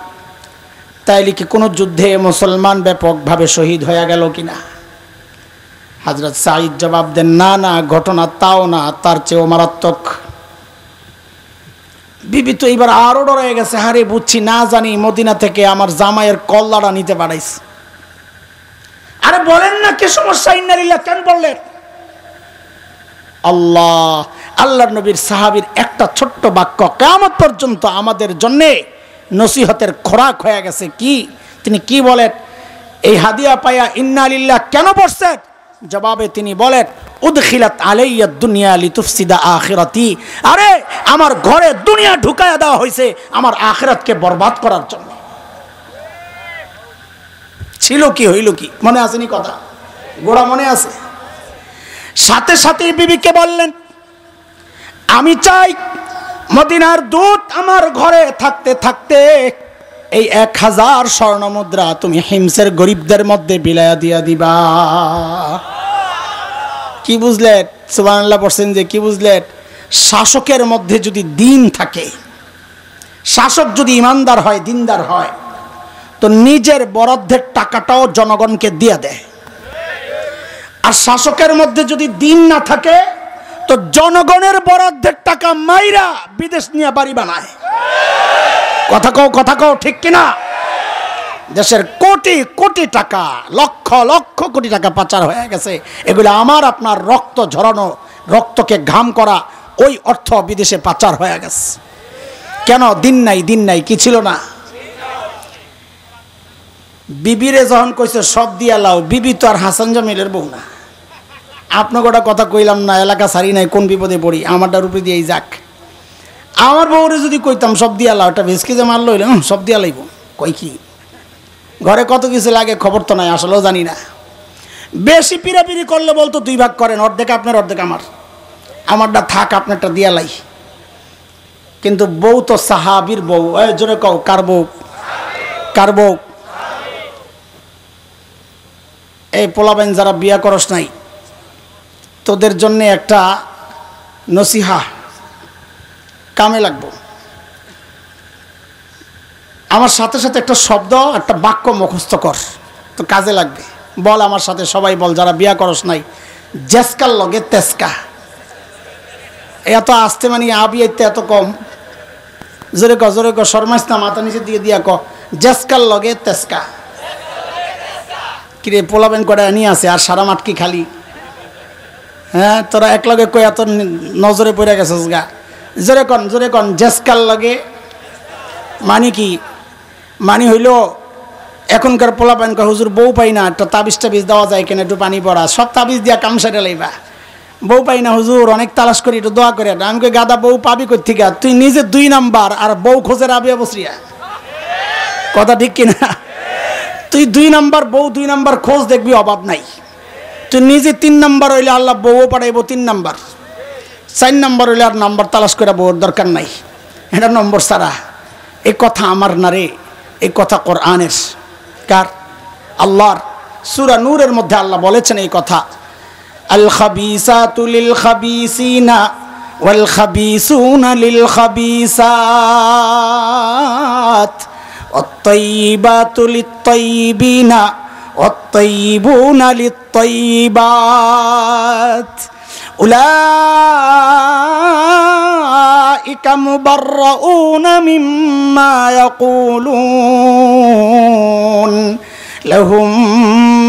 তাইলে কি কোনো যুদ্ধে মুসলমান ব্যাপকভাবে শহীদ হয়ে গেল কিনা? হযরত সাঈদ জবাব দেন, না না, ঘটনা তাও না, তার চেয়েও মারাত্মক। বিবি তো এবার আরো ডরে গেছে, হারে বুঝছি, না জানি মদিনা থেকে আমার জামাইয়ের কল্লাটা নিতে পারাইছে। আরে বলেন না কি সমস্যা, ইন্না লিল্লাহ কেন বললেন? আল্লাহর নবীর সাহাবীর একটা ছোট্ট বাক্য কিয়ামত পর্যন্ত আমাদের জন্য নসিহতের খোরাক হয়ে গেছে। কি তিনি কি বলেন? এই হাদিয়া পায়া ইন্না লিল্লাহ কেন পড়ছেন? জবাবে তিনি বলেন, উদখিলাত আলাইয়া দুনিয়া লিতুফসিদা আখিরাতি। আরে আমার ঘরে দুনিয়া ঢুকায়া দেওয়া হয়েছে আমার আখিরাতকে বরবাদ করার জন্য। ছিল কি হইল কি মনে আসেনি কথা? গোড়া মনে আছে? সাথে সাথে বিবিকে বললেন, আমি চাই মদিনার দূত আমার ঘরে থাকতে থাকতে এই 1000 স্বর্ণ মুদ্রা তুমি হিমসের গরিবদের মধ্যে বিলায়া দিয়া দিবা। কি বুঝলেন? সুবহানাল্লাহ বলছেন যে কি বুঝলেন? শাসকের মধ্যে যদি দিন থাকে, শাসক যদি ইমানদার হয়, দিনদার হয়, তো নিজের বরাদ্দের টাকাটাও জনগণকে দিয়ে দেয়। আর শাসকের মধ্যে যদি দিন না থাকে তো জনগণের বরাদ্দের টাকা মাইরা বিদেশ নিয়ে বাড়ি বানায়। কথা কও ঠিক কিনা? দেশের কোটি কোটি টাকা, লক্ষ লক্ষ কোটি টাকা পাচার হয়ে গেছে। এগুলো আমার আপনার রক্ত ঝরানো, রক্তকে ঘাম করা ওই অর্থ বিদেশে পাচার হয়ে গেছে। কেন? দিন নাই কি ছিল না? বিবিরে যখন কইছে সব দিয়া লাও, বিবি তো আর হাসান জামিলের বউ না। আপনাকে ওটা কথা কইলাম না, এলাকা সারি নাই, কোন বিপদে পড়ি, আমারটার উপরে দিয়েই যাক। আমার বউরে যদি কইতাম সব দিয়া লাও, ওটা ভেসকে যে মারলো সব দিয়া লাইব, কই কি ঘরে কত কিছু লাগে খবর তো নাই, আসলেও জানি না। বেশি পিড়াপিড়ি করলে বলতো 2 ভাগ করেন, অর্ধেক আপনার অর্ধেক আমার, আমারটা থাক আপনারটা দিয়া লাই। কিন্তু বউ তো সাহাবীর বউ। জোরে কও, কার বউ? কার বউ? এই পোলাবেন যারা বিয়া করস নাই, তোদের জন্য একটা নসিহা কামে লাগবো। আমার সাথে সাথে একটা শব্দ, একটা বাক্য মুখস্থ কর, তো কাজে লাগবে। বল আমার সাথে, সবাই বল যারা বিয়া করস নাই, জেসকার লগে তেসকা। এত আসতে মানে আবিয়াইতে এত কম। জোরে ক, শর্মাইস না, মাথা নিচে দিয়ে দিয়া ক, জেসকার লগে তেসকা। কিরে পোলাবেন করে নিয়ে আসে আর সারা মাঠ কি খালি? হ্যাঁ, তোরা এক লগে কই এত নজরে পড়ে গেছিস গা। জোরে কন জেসকার লগে মানে কি? মানে হইল এখনকার পোলাপান কয় হুজুর বউ পাই না, একটা তাবিজ টাবিজ দেওয়া যায় কেন, একটু পানি পড়া, সব তাবিজ দিয়া কাম সারে লাইবা। বউ পাই না হুজুর, অনেক তালাশ করি, একটু দোয়া করে। আমি কই গাদা বউ পাবি কই থেকে? তুই নিজে 2 নাম্বার আর বউ খোঁজে রাবিয়া বসরিয়া। কথা ঠিক কিনা? তুই 2 নাম্বার বউ, 2 নাম্বার খোঁজ, দেখবি অভাব নাই। তুই নিজে 3 নাম্বার হইলে আল্লাহ বউ পাঠাইব 3 নাম্বার, 4 নাম্বার হইলে আর নাম্বার তালাশ করে বউর দরকার নাই, এটা নম্বর ছাড়া। এ কথা আমার না রে, এই কথা কোরআনের। কার? আল্লাহর। সূরা নূরের মধ্যে আল্লাহ বলেছেন এই কথা, আল খাবিসাতু লিল খাবিসিনা ওয়াল খাবিসুনা লিল খাবিসাত ওয়াত তাইয়িবাতু লিত তাইয়িবিনা ওয়াত তাইয়িবুনা লিত তাইয়িবাত উলাইকা মুবাররাউনা মিম্মা ইয়াকুলুন লাহুম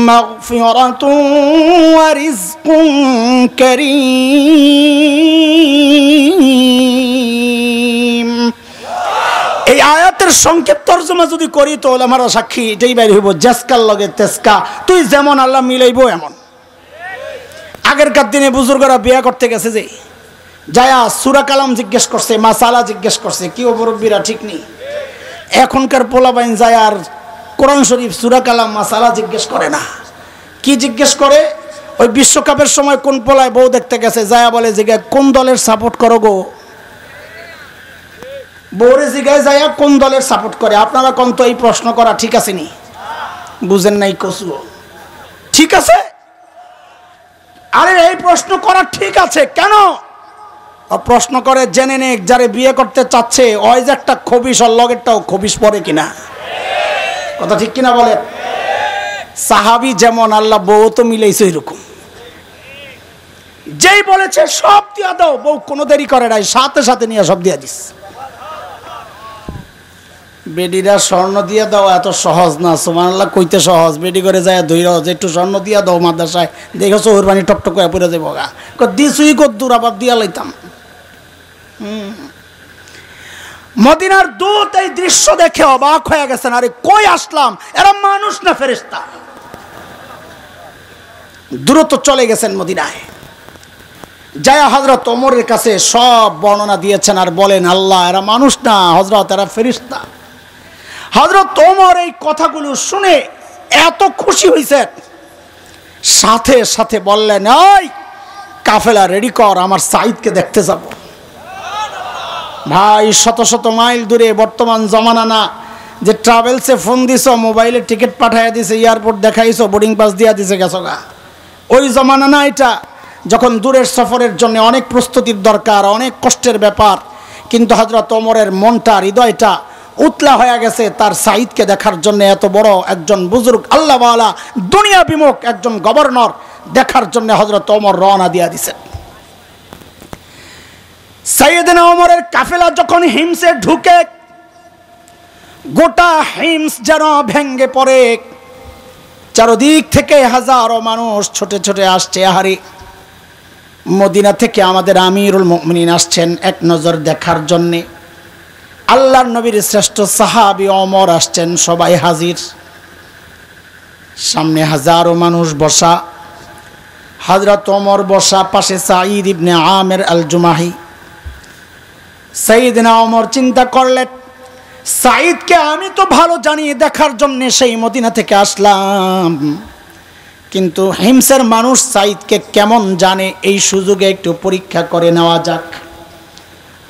মাগফিরাতুন ওয়া রিজকুন কারীম। এই আয়াতের সংক্ষেপ তরজমা যদি করি তো ওলামারা সাক্ষী এটাই বাইরে হইব, জেসকার লগে তেসকা, তুই যেমন আল্লাহ মিলাইব এমন। আগেরকার দিনে বুজুর্গরা বিয়া করতে গেছে, যে যায়া সূরা কালাম জিজ্ঞেস করছে, মাসালা জিজ্ঞেস করছে, কি মুরব্বিরা ঠিক নেই। এখনকার পোলাবাইন যায় আর কোরআন শরীফ, সূরা কালাম, মাসালা জিজ্ঞেস করে না। কি জিজ্ঞেস করে? ওই বিশ্বকাপের সময় কোন পোলায় বউ দেখতে গেছে, যায়া বলে জিজ্ঞাসা কোন দলের সাপোর্ট করো গো? বউরে জিজ্ঞাসা যায়া কোন দলের সাপোর্ট করে? আপনারা কোন তো এই প্রশ্ন করা ঠিক আছে নি? বুঝেন নাই কসু? ঠিক আছে, আরে এই প্রশ্ন করা ঠিক আছে কেন? প্রশ্ন করে জেনে নে যারে বিয়ে করতে চাচ্ছে ওই যে একটা খবিস, আর লগেরটাও খবিস পরে কিনা। কথা ঠিক কিনা বলে? সাহাবী যেমন আল্লাহ বউ তো মিলাইছে এরকম। যেই বলেছে সব দিয়া দাও, বউ কোনো দেরি করে নাই, সাথে সাথে নিয়ে সব দিয়া দিস। বেডিরা স্বর্ণ দিয়ে দাও এত সহজ না, সুবহানাল্লাহ কইতে সহজ, বেডি করে যায় ধইরা যে একটু স্বর্ণ দিয়া দাও মাদ্রাসায়, দেখো চোর পানি টকটক করে পড়ে যাবো গা, দিছুই কদ্দুর আবার দিয়া লাইতাম। মদিনার দূত এই দৃশ্য দেখে অবাক হয়ে গেছেন, আরে কই আসলাম, এরা মানুষ না ফেরেশতা। দ্রুত চলে গেছেন মদিনায়, যায় হযরত ওমরের কাছে সব বর্ণনা দিয়েছেন আর বলেন, আল্লাহ এরা মানুষ না হযরত, এরা ফেরেশতা। হযরত ওমর এই কথাগুলো শুনে এত খুশি হয়েছেন, সাথে সাথে বললেন, এই কাফেলা রেডি কর, আমার সাঈদকে দেখতে যাব। ভাই শত শত মাইল দূরে, বর্তমান জমানা না যে ট্রাভেলসে ফোন দিছো, মোবাইলে টিকিট পাঠাইয়া দিছে, এয়ারপোর্ট দেখাইছো, বোর্ডিং পাস দিয়া দিছে, গেছো গা। ওই জমানা না এটা, যখন দূরের সফরের জন্য অনেক প্রস্তুতির দরকার, অনেক কষ্টের ব্যাপার। কিন্তু হযরত ওমরের মনটা, হৃদয়টা উতলা হয়ে গেছে তার সাঈদকে দেখার জন্য। এত বড় একজন বুজুর্গ আল্লাহওয়ালা দুনিয়া বিমুখ একজন গভর্নর দেখার জন্য হযরত ওমর রওনা দিয়া দিছেন। সাইয়েদনা ওমরের কাফেলা যখন হিমসে ঢুকে, গোটা হিমস যেন ভেঙ্গে পড়ে, চারদিক থেকে হাজারো মানুষ ছোটে ছোটে আসছে। আহারে, মদিনা থেকে আমাদের আমিরুল মুমিনিন আসছেন এক নজর দেখার জন্যে, আল্লাহর নবীর শ্রেষ্ঠ সাহাবী ওমর আসছেন, সবাই হাজির। সামনে হাজারো মানুষ বসা, হযরত ওমর বসা, পাশে সাঈদ ইবনে আমের আল জুমাহি। সাইয়েদনা ওমর চিন্তা করলেন, সাঈদকে আমি তো ভালো জানি, দেখার জন্য সেই মদিনা থেকে আসলাম, কিন্তু হিমসের মানুষ সাঈদকে কেমন জানে, এই সুযোগে একটু পরীক্ষা করে নেওয়া যাক।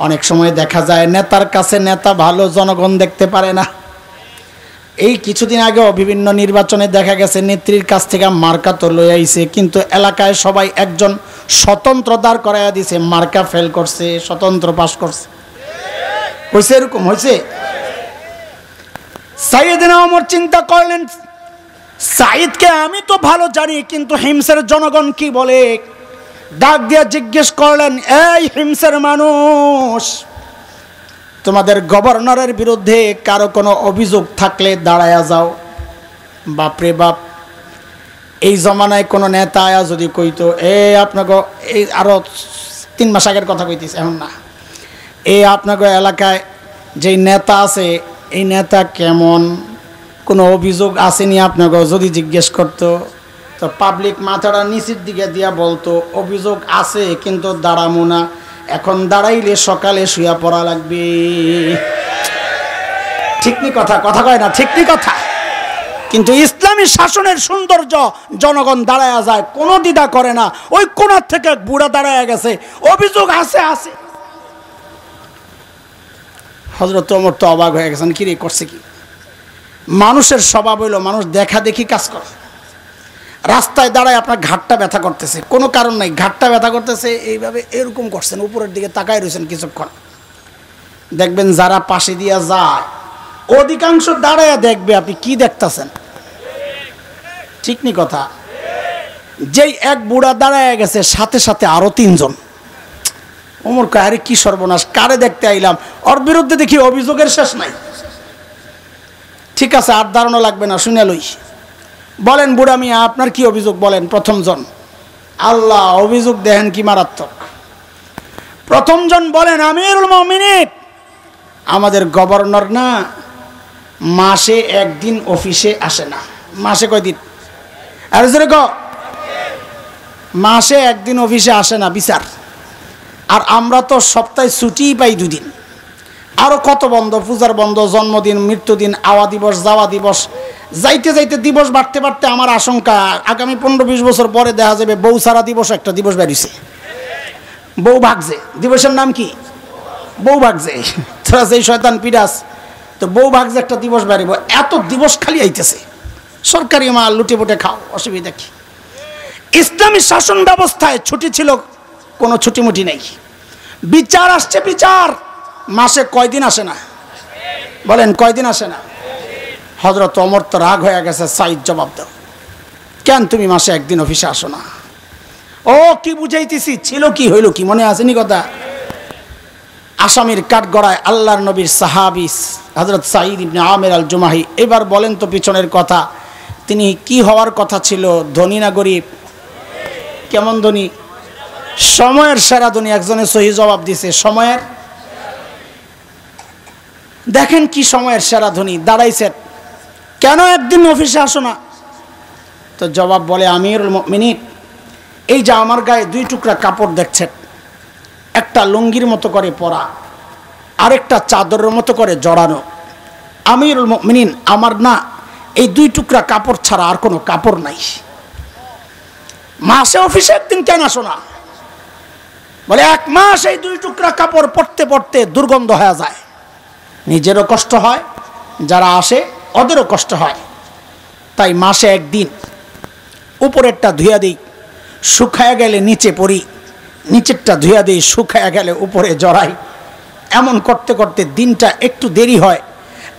অনেক সময় দেখা যায় নেতার কাছে নেতা ভালো, জনগণ দেখতে পারে না। এই কিছুদিন আগেও বিভিন্ন নির্বাচনে দেখা গেছে নেত্রীর কাছ থেকে মার্কা তো লই আইছে, কিন্তু এলাকায় সবাই একজন স্বতন্ত্র দাঁড় করাইয়া দিছে, মার্কা ফেল করছে, স্বতন্ত্র পাস করছে। হয়েছে এরকম হয়েছে। সাইয়েদনা ওমর চিন্তা করলেন, সাঈদকে আমি তো ভালো জানি, কিন্তু হিমসের জনগণ কি বলে। ডাক দিয়া জিজ্ঞেস করলেন, এই হিমসের মানুষ, তোমাদের গভর্নরের বিরুদ্ধে কারো কোনো অভিযোগ থাকলে দাঁড়ায়া যাও। বাপরে বাপ, এই জমানায় কোনো নেতা আয়া যদি কইতো, আপনাকে এই আরো 3 মাস আগের কথা কইতেছে, এখন না, আপনাকে এলাকায় যেই নেতা আছে, এই নেতা কেমন, কোনো অভিযোগ আসেনি আপনাকে যদি জিজ্ঞেস করতো, তো পাবলিক মাথাটা নিচের দিকে দিয়া বলতো, অভিযোগ আছে কিন্তু দাঁড়ামো না, এখন দাঁড়াইলে সকালে শুয়া পড়া লাগবে। ঠিক নি কথা, কথা কয় না, ঠিক নি কথা। কিন্তু ইসলামী শাসনের সৌন্দর্য, জনগণ দাঁড়ায়া যায়, কোনো দ্বিধা করে না। ওই কোণার থেকে বুড়া দাঁড়ায়া গেছে, অভিযোগ আছে আছে। হযরত ওমর তো অবাক হয়ে গেছেন, কি রে করছে কি। মানুষের স্বভাব হইল মানুষ দেখা দেখি কাজ করে। রাস্তায় দাঁড়ায় আপনার ঘাটটা ব্যথা করতেছে, কোনো কারণ নাই, ঘাটটা ব্যথা করতেছে, এইভাবে এরকম করছেন, উপরের দিকে তাকায় রয়েছেন কিছুক্ষণ, দেখবেন যারা পাশে দিয়া যায় অধিকাংশ দাঁড়ায় দেখবে আপনি কি দেখতেছেন। ঠিক নি কথা। যেই এক বুড়া দাঁড়ায় গেছে, সাথে সাথে আরো 3 জন। ওমর কয়, আরে কি সর্বনাশ, কারে দেখতে আইলাম, ওর বিরুদ্ধে দেখি অভিযোগের শেষ নাই। ঠিক আছে, আর দাঁড়ানো লাগবে না, শুনে লই। বলেন বুড়া মিয়া, আপনার কি অভিযোগ বলেন। প্রথম জন, আল্লাহ, অভিযোগ দেখেন কি মারাত্মক। প্রথম জন বলেন, আমিরুল মুমিনিন, আমাদের গভর্নর না মাসে 1 দিন অফিসে আসে না। মাসে কয়দিন? আরে জোরে কও। মাসে 1 দিন অফিসে আসে না, বিচার। আর আমরা তো সপ্তাহে ছুটিই পাই 2 দিন। আরো কত বন্ধ, পূজার বন্ধ, জন্মদিন, মৃত্যুদিন, আওয়া দিবস, যাওয়া দিবস, যাইতে যাইতে দিবস বাড়তে বাড়তে আমার আশঙ্কা আগামী 15-20 বছর পরে দেখা যাবে বউ সারা দিবস একটা দিবস বেরিয়েছে। বউ ভাগছে, দিবসের নাম কি? বউ ভাগছে। তোরা যেই শয়তান পিরাস, তো বউ ভাগছে একটা দিবস বেরিব, এত দিবস খালি আইতেছে। সরকারি মাল লুটে পুটে খাও, অসুবিধা কি? ইসলামী শাসন ব্যবস্থায় ছুটি ছিল, কোনো ছুটিমুটি নেই। বিচার আসছে, বিচার মাসে কয়দিন আসে না? বলেন কয়দিন আসে না? হযরত ওমর তো রাগ হয়ে গেছে, সাঈদ জবাব দাও, কেন তুমি মাসে 1 দিন অফিসে আসো না? ও কি বুঝাইতেছি, ছিল কি হইল কি, মনে আসেনি কথা? আসামির কাঠগড়ায় আল্লাহর নবীর সাহাবী হযরত সাঈদ ইবনে আমির আল জুমাহি। এবার বলেন তো পিছনের কথা, তিনি কি হওয়ার কথা ছিল? ধনী না গরিব? কেমন ধনী? সময়ের সেরা ধনী। একজনে সহি জবাব দিছে সময়ের। দেখেন কি সময়ের সেরা ধনী দাঁড়াইছেন, কেন একদিন অফিসে আসো না? তো জবাব বলে, আমিরুল মুমিনিন, এই যে আমার গায়ে 2 টুকরা কাপড় দেখছেন, একটা লুঙ্গির মতো করে পরা, আরেকটা চাদরের মতো করে জড়ানো। আমিরুল মুমিনিন, আমার না এই 2 টুকরা কাপড় ছাড়া আর কোনো কাপড় নাই। মাসে অফিসে একদিন কেন আসো না? বলে 1 মাস এই 2 টুকরা কাপড় পরতে পরতে দুর্গন্ধ হয়ে যায়, নিজেরও কষ্ট হয়, যারা আসে ওদেরও কষ্ট হয়, তাই মাসে একদিন উপরেরটা ধুইয়া দিই, শুকায়া গেলে নিচে পরি, নিচেরটা ধুইয়া দিই, শুকায়া গেলে উপরে জড়াই। এমন করতে করতে দিনটা একটু দেরি হয়।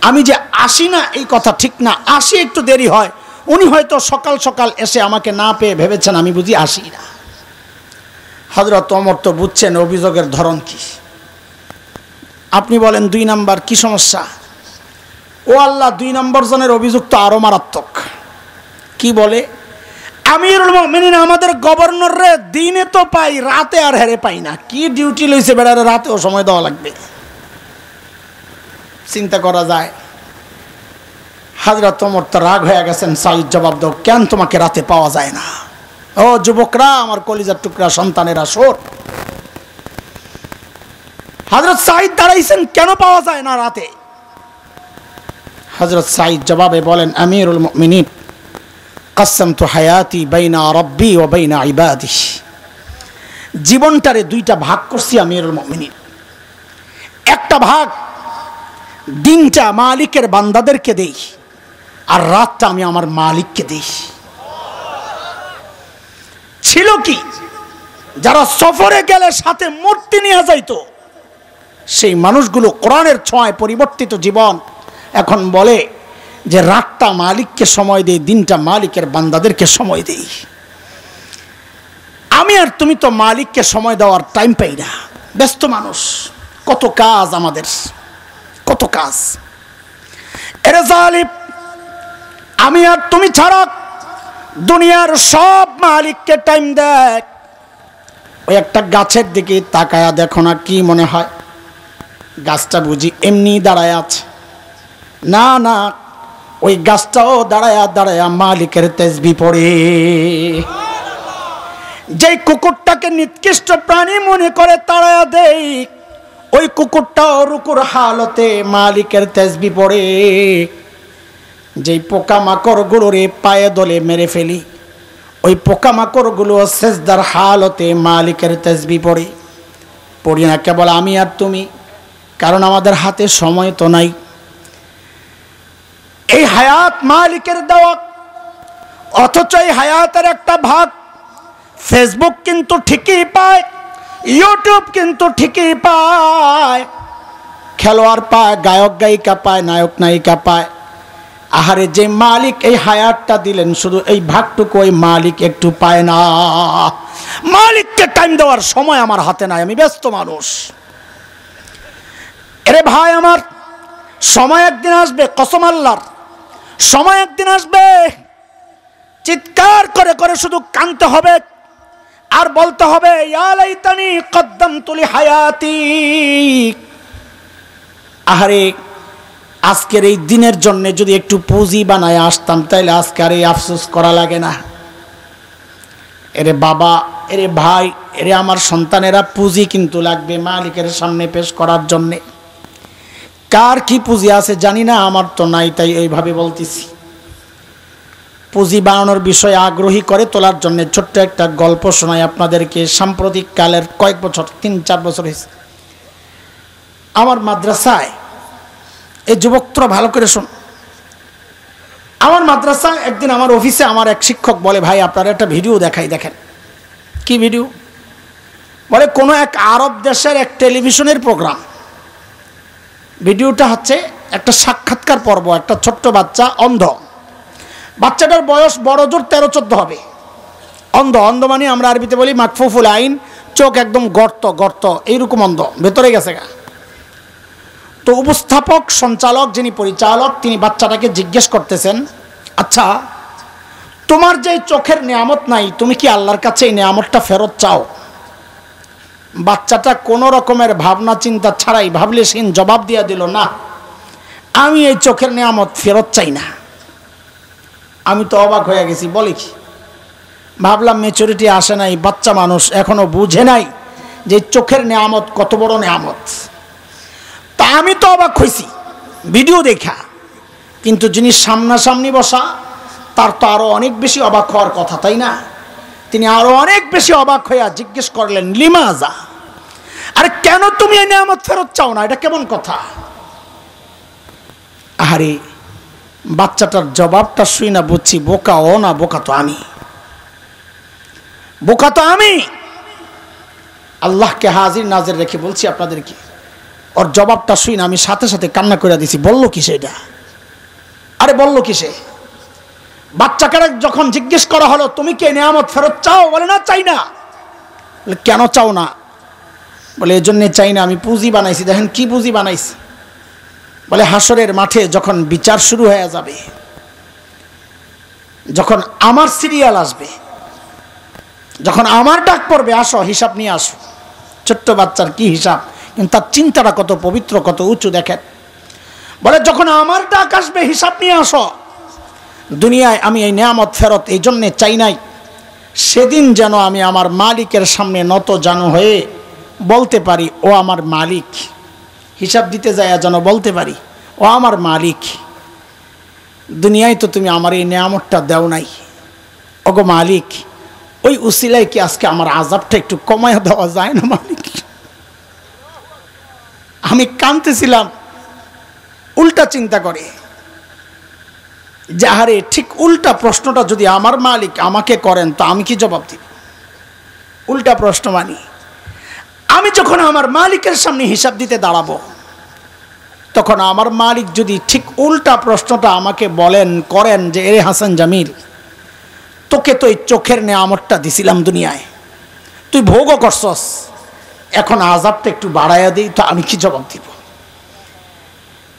আমি যে আসি না এই কথা ঠিক না, আসি একটু দেরি হয়। উনি হয়তো সকাল সকাল এসে আমাকে না পেয়ে ভেবেছেন আমি বুঝি আসি না। হযরত ওমর তো বুঝছেন অভিযোগের ধরন কি। আপনি বলেন 2 নাম্বার কি সমস্যা? ও আল্লাহ, 2 নম্বর জনের অভিযোগ তো আরো মারাত্মক। কি বলে? আমিরুল মুমিনিন, আমাদের গভর্নর রে দিনে তো পাই, রাতে আর হেরে পাই না। কি ডিউটি লইছে বেড়ারে, রাতেও সময় দেওয়া লাগবে। চিন্তা করা যায়। হযরত ওমর তো রাগ হয়ে গেছেন। সাঈদ জবাব দাও, কেন তোমাকে রাতে পাওয়া যায় না? ও যুবকরা, আমার কলিজার টুকরা সন্তানেরা, শোন। হযরত সাঈদ দাঁড়াইছেন, কেন পাওয়া যায় না রাতে? হযরত সাঈদ জবাবে বলেন, আমিরুল মুমিনিন, কাসসামতু হায়াতি বাইনা রাব্বি ওয়া বাইনা ইবাদি। জীবনটারে 2টা ভাগ করছি আমিরুল মুমিনিন। একটা ভাগ দিনটা মালিকের বান্দাদেরকে দেই, আর রাতটা আমি আমার মালিককে দেই। ছিল কি, যারা সফরে গেলে সাথে মূর্তি নিয়ে যাইতো, সেই মানুষগুলো কোরআনের ছোঁয়ায় পরিবর্তিত জীবন এখন বলে যে রাতটা মালিককে সময় দেই, দিনটা মালিকের বান্দাদেরকে সময় দেই। আমি আর তুমি তো মালিককে সময় দেওয়ার টাইম পাই না, ব্যস্ত মানুষ, কত কাজ আমাদের, কত কাজ। এরে জালিম, আমি আর তুমি ছাড়া দুনিয়ার সব মালিককে টাইম দেয়। ওই একটা গাছের দিকে তাকায়া দেখো না, কি মনে হয় গাছটা বুঝি এমনি দাঁড়ায় আছে? না না, ওই গাছটাও দাঁড়ায়া দাঁড়ায়া মালিকের তাসবিহ পড়ে। যেই কুকুরটাকে নিকৃষ্ট প্রাণী মনে করে তাড়ায়া দেই, ওই কুকুরটাও রুকুর হালতে মালিকের তাসবিহ পড়ে। যেই পোকামাকড়গুলোরে পায়ে দলে মেরে ফেলি, ওই পোকামাকড়গুলো সেজদার হালতে মালিকের তাসবিহ পড়ে। পড়ি না কেবল আমি আর তুমি, কারণ আমাদের হাতে সময় তো নাই। এই হায়াত মালিকের দেওয়া, অথচ এই হায়াতের একটা ভাগ ফেসবুক কিন্তু ঠিকই পায়, ইউটিউব কিন্তু ঠিকই পায়, খেলোয়াড় পায়, গায়ক গায়িকা পায়, নায়ক নায়িকা পায়। আহারে, যে মালিক এই হায়াতটা দিলেন, শুধু এই ভাগটুকু ওই মালিক একটু পায় না। মালিককে টাইম দেওয়ার সময় আমার হাতে নাই, আমি ব্যস্ত মানুষ। এরে ভাই আমার, সময় একদিন আসবে, কসম আল্লাহর, সময় একদিন আসবে, চিৎকার করে করে শুধু কাঁদতে হবে আর বলতে হবে, ইয়া লাইতানি কদ্দামতু লিহায়াতি। আহারে, আজকের এই দিনের জন্য যদি একটু পুঁজি বানায় আসতাম, তাইলে আজকে আর এই আফসোস করা লাগে না। এরে বাবা, এরে ভাই, এরে আমার সন্তানেরা, পুঁজি কিন্তু লাগবে মালিকের সামনে পেশ করার জন্যে। কার কি পুঁজি আছে জানি না, আমার তো নাই, তাই এইভাবে বলতেছি। পুঁজি বানানোর বিষয়ে আগ্রহী করে তোলার জন্য ছোট্ট একটা গল্প শোনাই আপনাদেরকে। সাম্প্রতিক কালের কয়েক বছর, 3-4 বছর হয়েছে, আমার মাদ্রাসায়, এই যুবকরা ভালো করে শোন, আমার মাদ্রাসায় একদিন আমার অফিসে আমার এক শিক্ষক বলে, ভাই আপনারা একটা ভিডিও দেখাই, দেখেন। কি ভিডিও? বলে কোনো এক আরব দেশের এক টেলিভিশনের প্রোগ্রাম। ভিডিওটা হচ্ছে একটা সাক্ষাৎকার পর্ব। একটা ছোট্ট বাচ্চা, অন্ধ, বাচ্চাটার বয়স বড় জোর 13-14 হবে। অন্ধ, অন্ধ মানে আমরা আরবিতে বলি মাকফুফুল আইন, চোখ একদম গর্ত গর্ত, এইরকম অন্ধ, ভেতরে গেছে গা। তো উপস্থাপক সঞ্চালক যিনি পরিচালক তিনি বাচ্চাটাকে জিজ্ঞেস করতেছেন, আচ্ছা তোমার যে চোখের নিয়ামত নাই, তুমি কি আল্লাহর কাছে এই নিয়ামতটা ফেরত চাও? বাচ্চাটা কোনো রকমের ভাবনা চিন্তা ছাড়াই ভাবলেশহীন জবাব দিয়ে দিল, না, আমি এই চোখের নিয়ামত ফেরত চাই না। আমি তো অবাক হয়ে গেছি, বলে কি? ভাবলাম ম্যাচুরিটি আসে নাই, বাচ্চা মানুষ এখনো বুঝে নাই যে চোখের নিয়ামত কত বড় নিয়ামত। তা আমি তো অবাক হয়েছি ভিডিও দেখা, কিন্তু যিনি সামনাসামনি বসা তার তো আরো অনেক বেশি অবাক হওয়ার কথা, তাই না? তিনি আরো অনেক বেশি অবাক হইয়া জিজ্ঞেস করলেন, লিমাজা, আরে কেন তুমি এই নিয়ামত ফেরত চাও না? এটা কেমন কথা? আরে বাচ্চাটার জবাবটা শুই না বুঝছি বোকা ও না, বোকা তো আমি, বোকা তো আমি। আল্লাহকে হাজির নাজির রেখে বলছি আপনাদেরকে, ওর জবাবটা শুই না আমি সাথে সাথে কান্না করে দিছি। বললো কি সেটা? আরে বললো কি সে? বাচ্চাকে যখন জিজ্ঞেস করা হলো তুমি কি নিয়ামত ফেরত চাও, বলে না চাই না। কেন চাও না? বলে এই জন্যে চাই না, আমি পুঁজি বানাইছি। দেখেন কি পুঁজি বানাইছি? বলে হাসরের মাঠে যখন বিচার শুরু হয়ে যাবে, যখন আমার সিরিয়াল আসবে, যখন আমার ডাক পড়বে, আসো হিসাব নিয়ে আসো। ছোট্ট বাচ্চার কি হিসাব, কিন্তু তার চিন্তাটা কত পবিত্র, কত উঁচু দেখেন। বলে যখন আমার ডাক আসবে হিসাব নিয়ে আসো। দুনিয়ায় আমি এই নিয়ামত ফেরত এই জন্যে চাই নাই, সেদিন যেন আমি আমার মালিকের সামনে নত জানু হয়ে বলতে পারি, ও আমার মালিক। হিসাব দিতে যায় যেন বলতে পারি, ও আমার মালিক, দুনিয়ায় তো তুমি আমার এই নিয়ামতটা দেও নাই, ওগো মালিক, ওই উসিলায় কি আজকে আমার আযাবটা একটু কমায় দেওয়া যায় না মালিক? আমি কাঁদতেছিলাম উল্টা চিন্তা করে, যাহারে ঠিক উল্টা প্রশ্নটা যদি আমার মালিক আমাকে করেন তো আমি কি জবাব দিব? উল্টা প্রশ্ন মানি। আমি যখন আমার মালিকের সামনে হিসাব দিতে দাঁড়াবো, তখন আমার মালিক যদি ঠিক উল্টা প্রশ্নটা আমাকে বলেন করেন যে এরে হাসান জামিল, তোকে তো এই চোখের নিয়ামতটা দিছিলাম দুনিয়ায়, তুই ভোগও করছস, এখন আযাবটা একটু বাড়াইয়া দিই, তো আমি কি জবাব দিব?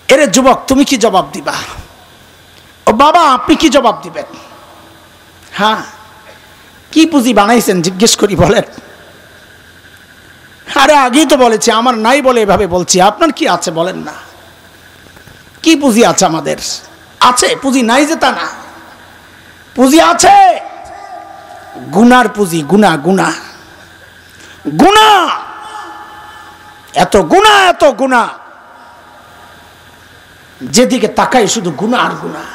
এরে যুবক তুমি কি জবাব দিবা? ও বাবা আপনি কি জবাব দিবেন? হ্যাঁ, কি পুঁজি বানাইছেন জিজ্ঞেস করি, বলেন। আরে আগেই তো বলেছি আমার নাই বলে এভাবে বলছি, আপনার কি আছে বলেন না? কি পুঁজি আছে আমাদের? আছে, পুঁজি নাই যে তা না, পুঁজি আছে, গুনার পুঁজি, গুনাহ, গুনাহ, গুনাহ, এত গুনাহ, এত গুনাহ, যেদিকে তাকাই শুধু গুনাহ আর গুনাহ।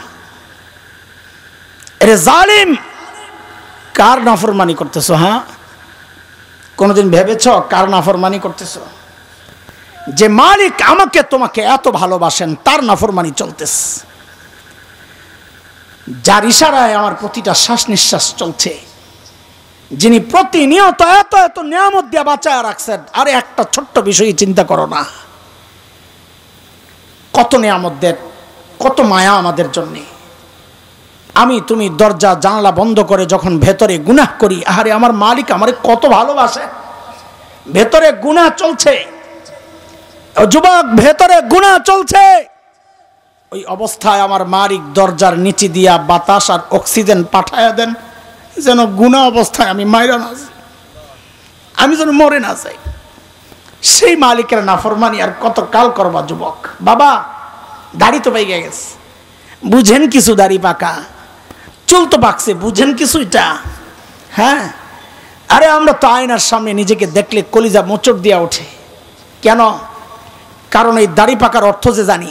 এরে জালিম, কার নাফরমানি করতেছ? হ্যাঁ, কোনদিন ভেবেছ কার নাফরমানি করতেছ? যে মালিক আমাকে তোমাকে এত ভালোবাসেন তার নাফরমানি চলতেছে, যার ইশারায় আমার প্রতিটা শ্বাস নিঃশ্বাস চলছে, যিনি প্রতিনিয়ত এত এত নিয়ামত দিয়ে বাঁচায় রাখছেন। আরে একটা ছোট্ট বিষয় চিন্তা করো না, কত নিয়ামত দেন, কত মায়া আমাদের জন্য। আমি তুমি দরজা জানালা বন্ধ করে যখন ভেতরে গুনাহ করি, আরে আমার মালিক আমারে কত ভালোবাসে, ভেতরে গুনাহ চলছে, যুবক ভেতরে গুনাহ চলছে, ওই অবস্থায় আমার মালিক দরজার নিচে দিয়া বাতাস আর অক্সিজেন পাঠায়া দেন, যেন গুনাহ অবস্থায় আমি মাইরা না যাই, আমি যেন মরে না যাই। সেই মালিকের নাফরমানি আর কত কাল করবা যুবক? বাবা দাড়ি তো পাইকে গেছে, বুঝেন কিছু? দাড়ি পাকা, চুল তো পাকছে, বুঝেন কিছু এটা? হ্যাঁ, আরে আমরা তো আয়নার সামনে নিজেকে দেখলে কলিজা মোচড় দিয়া ওঠে। কেন? কারণ এই দাড়ি পাকার অর্থ যে জানি।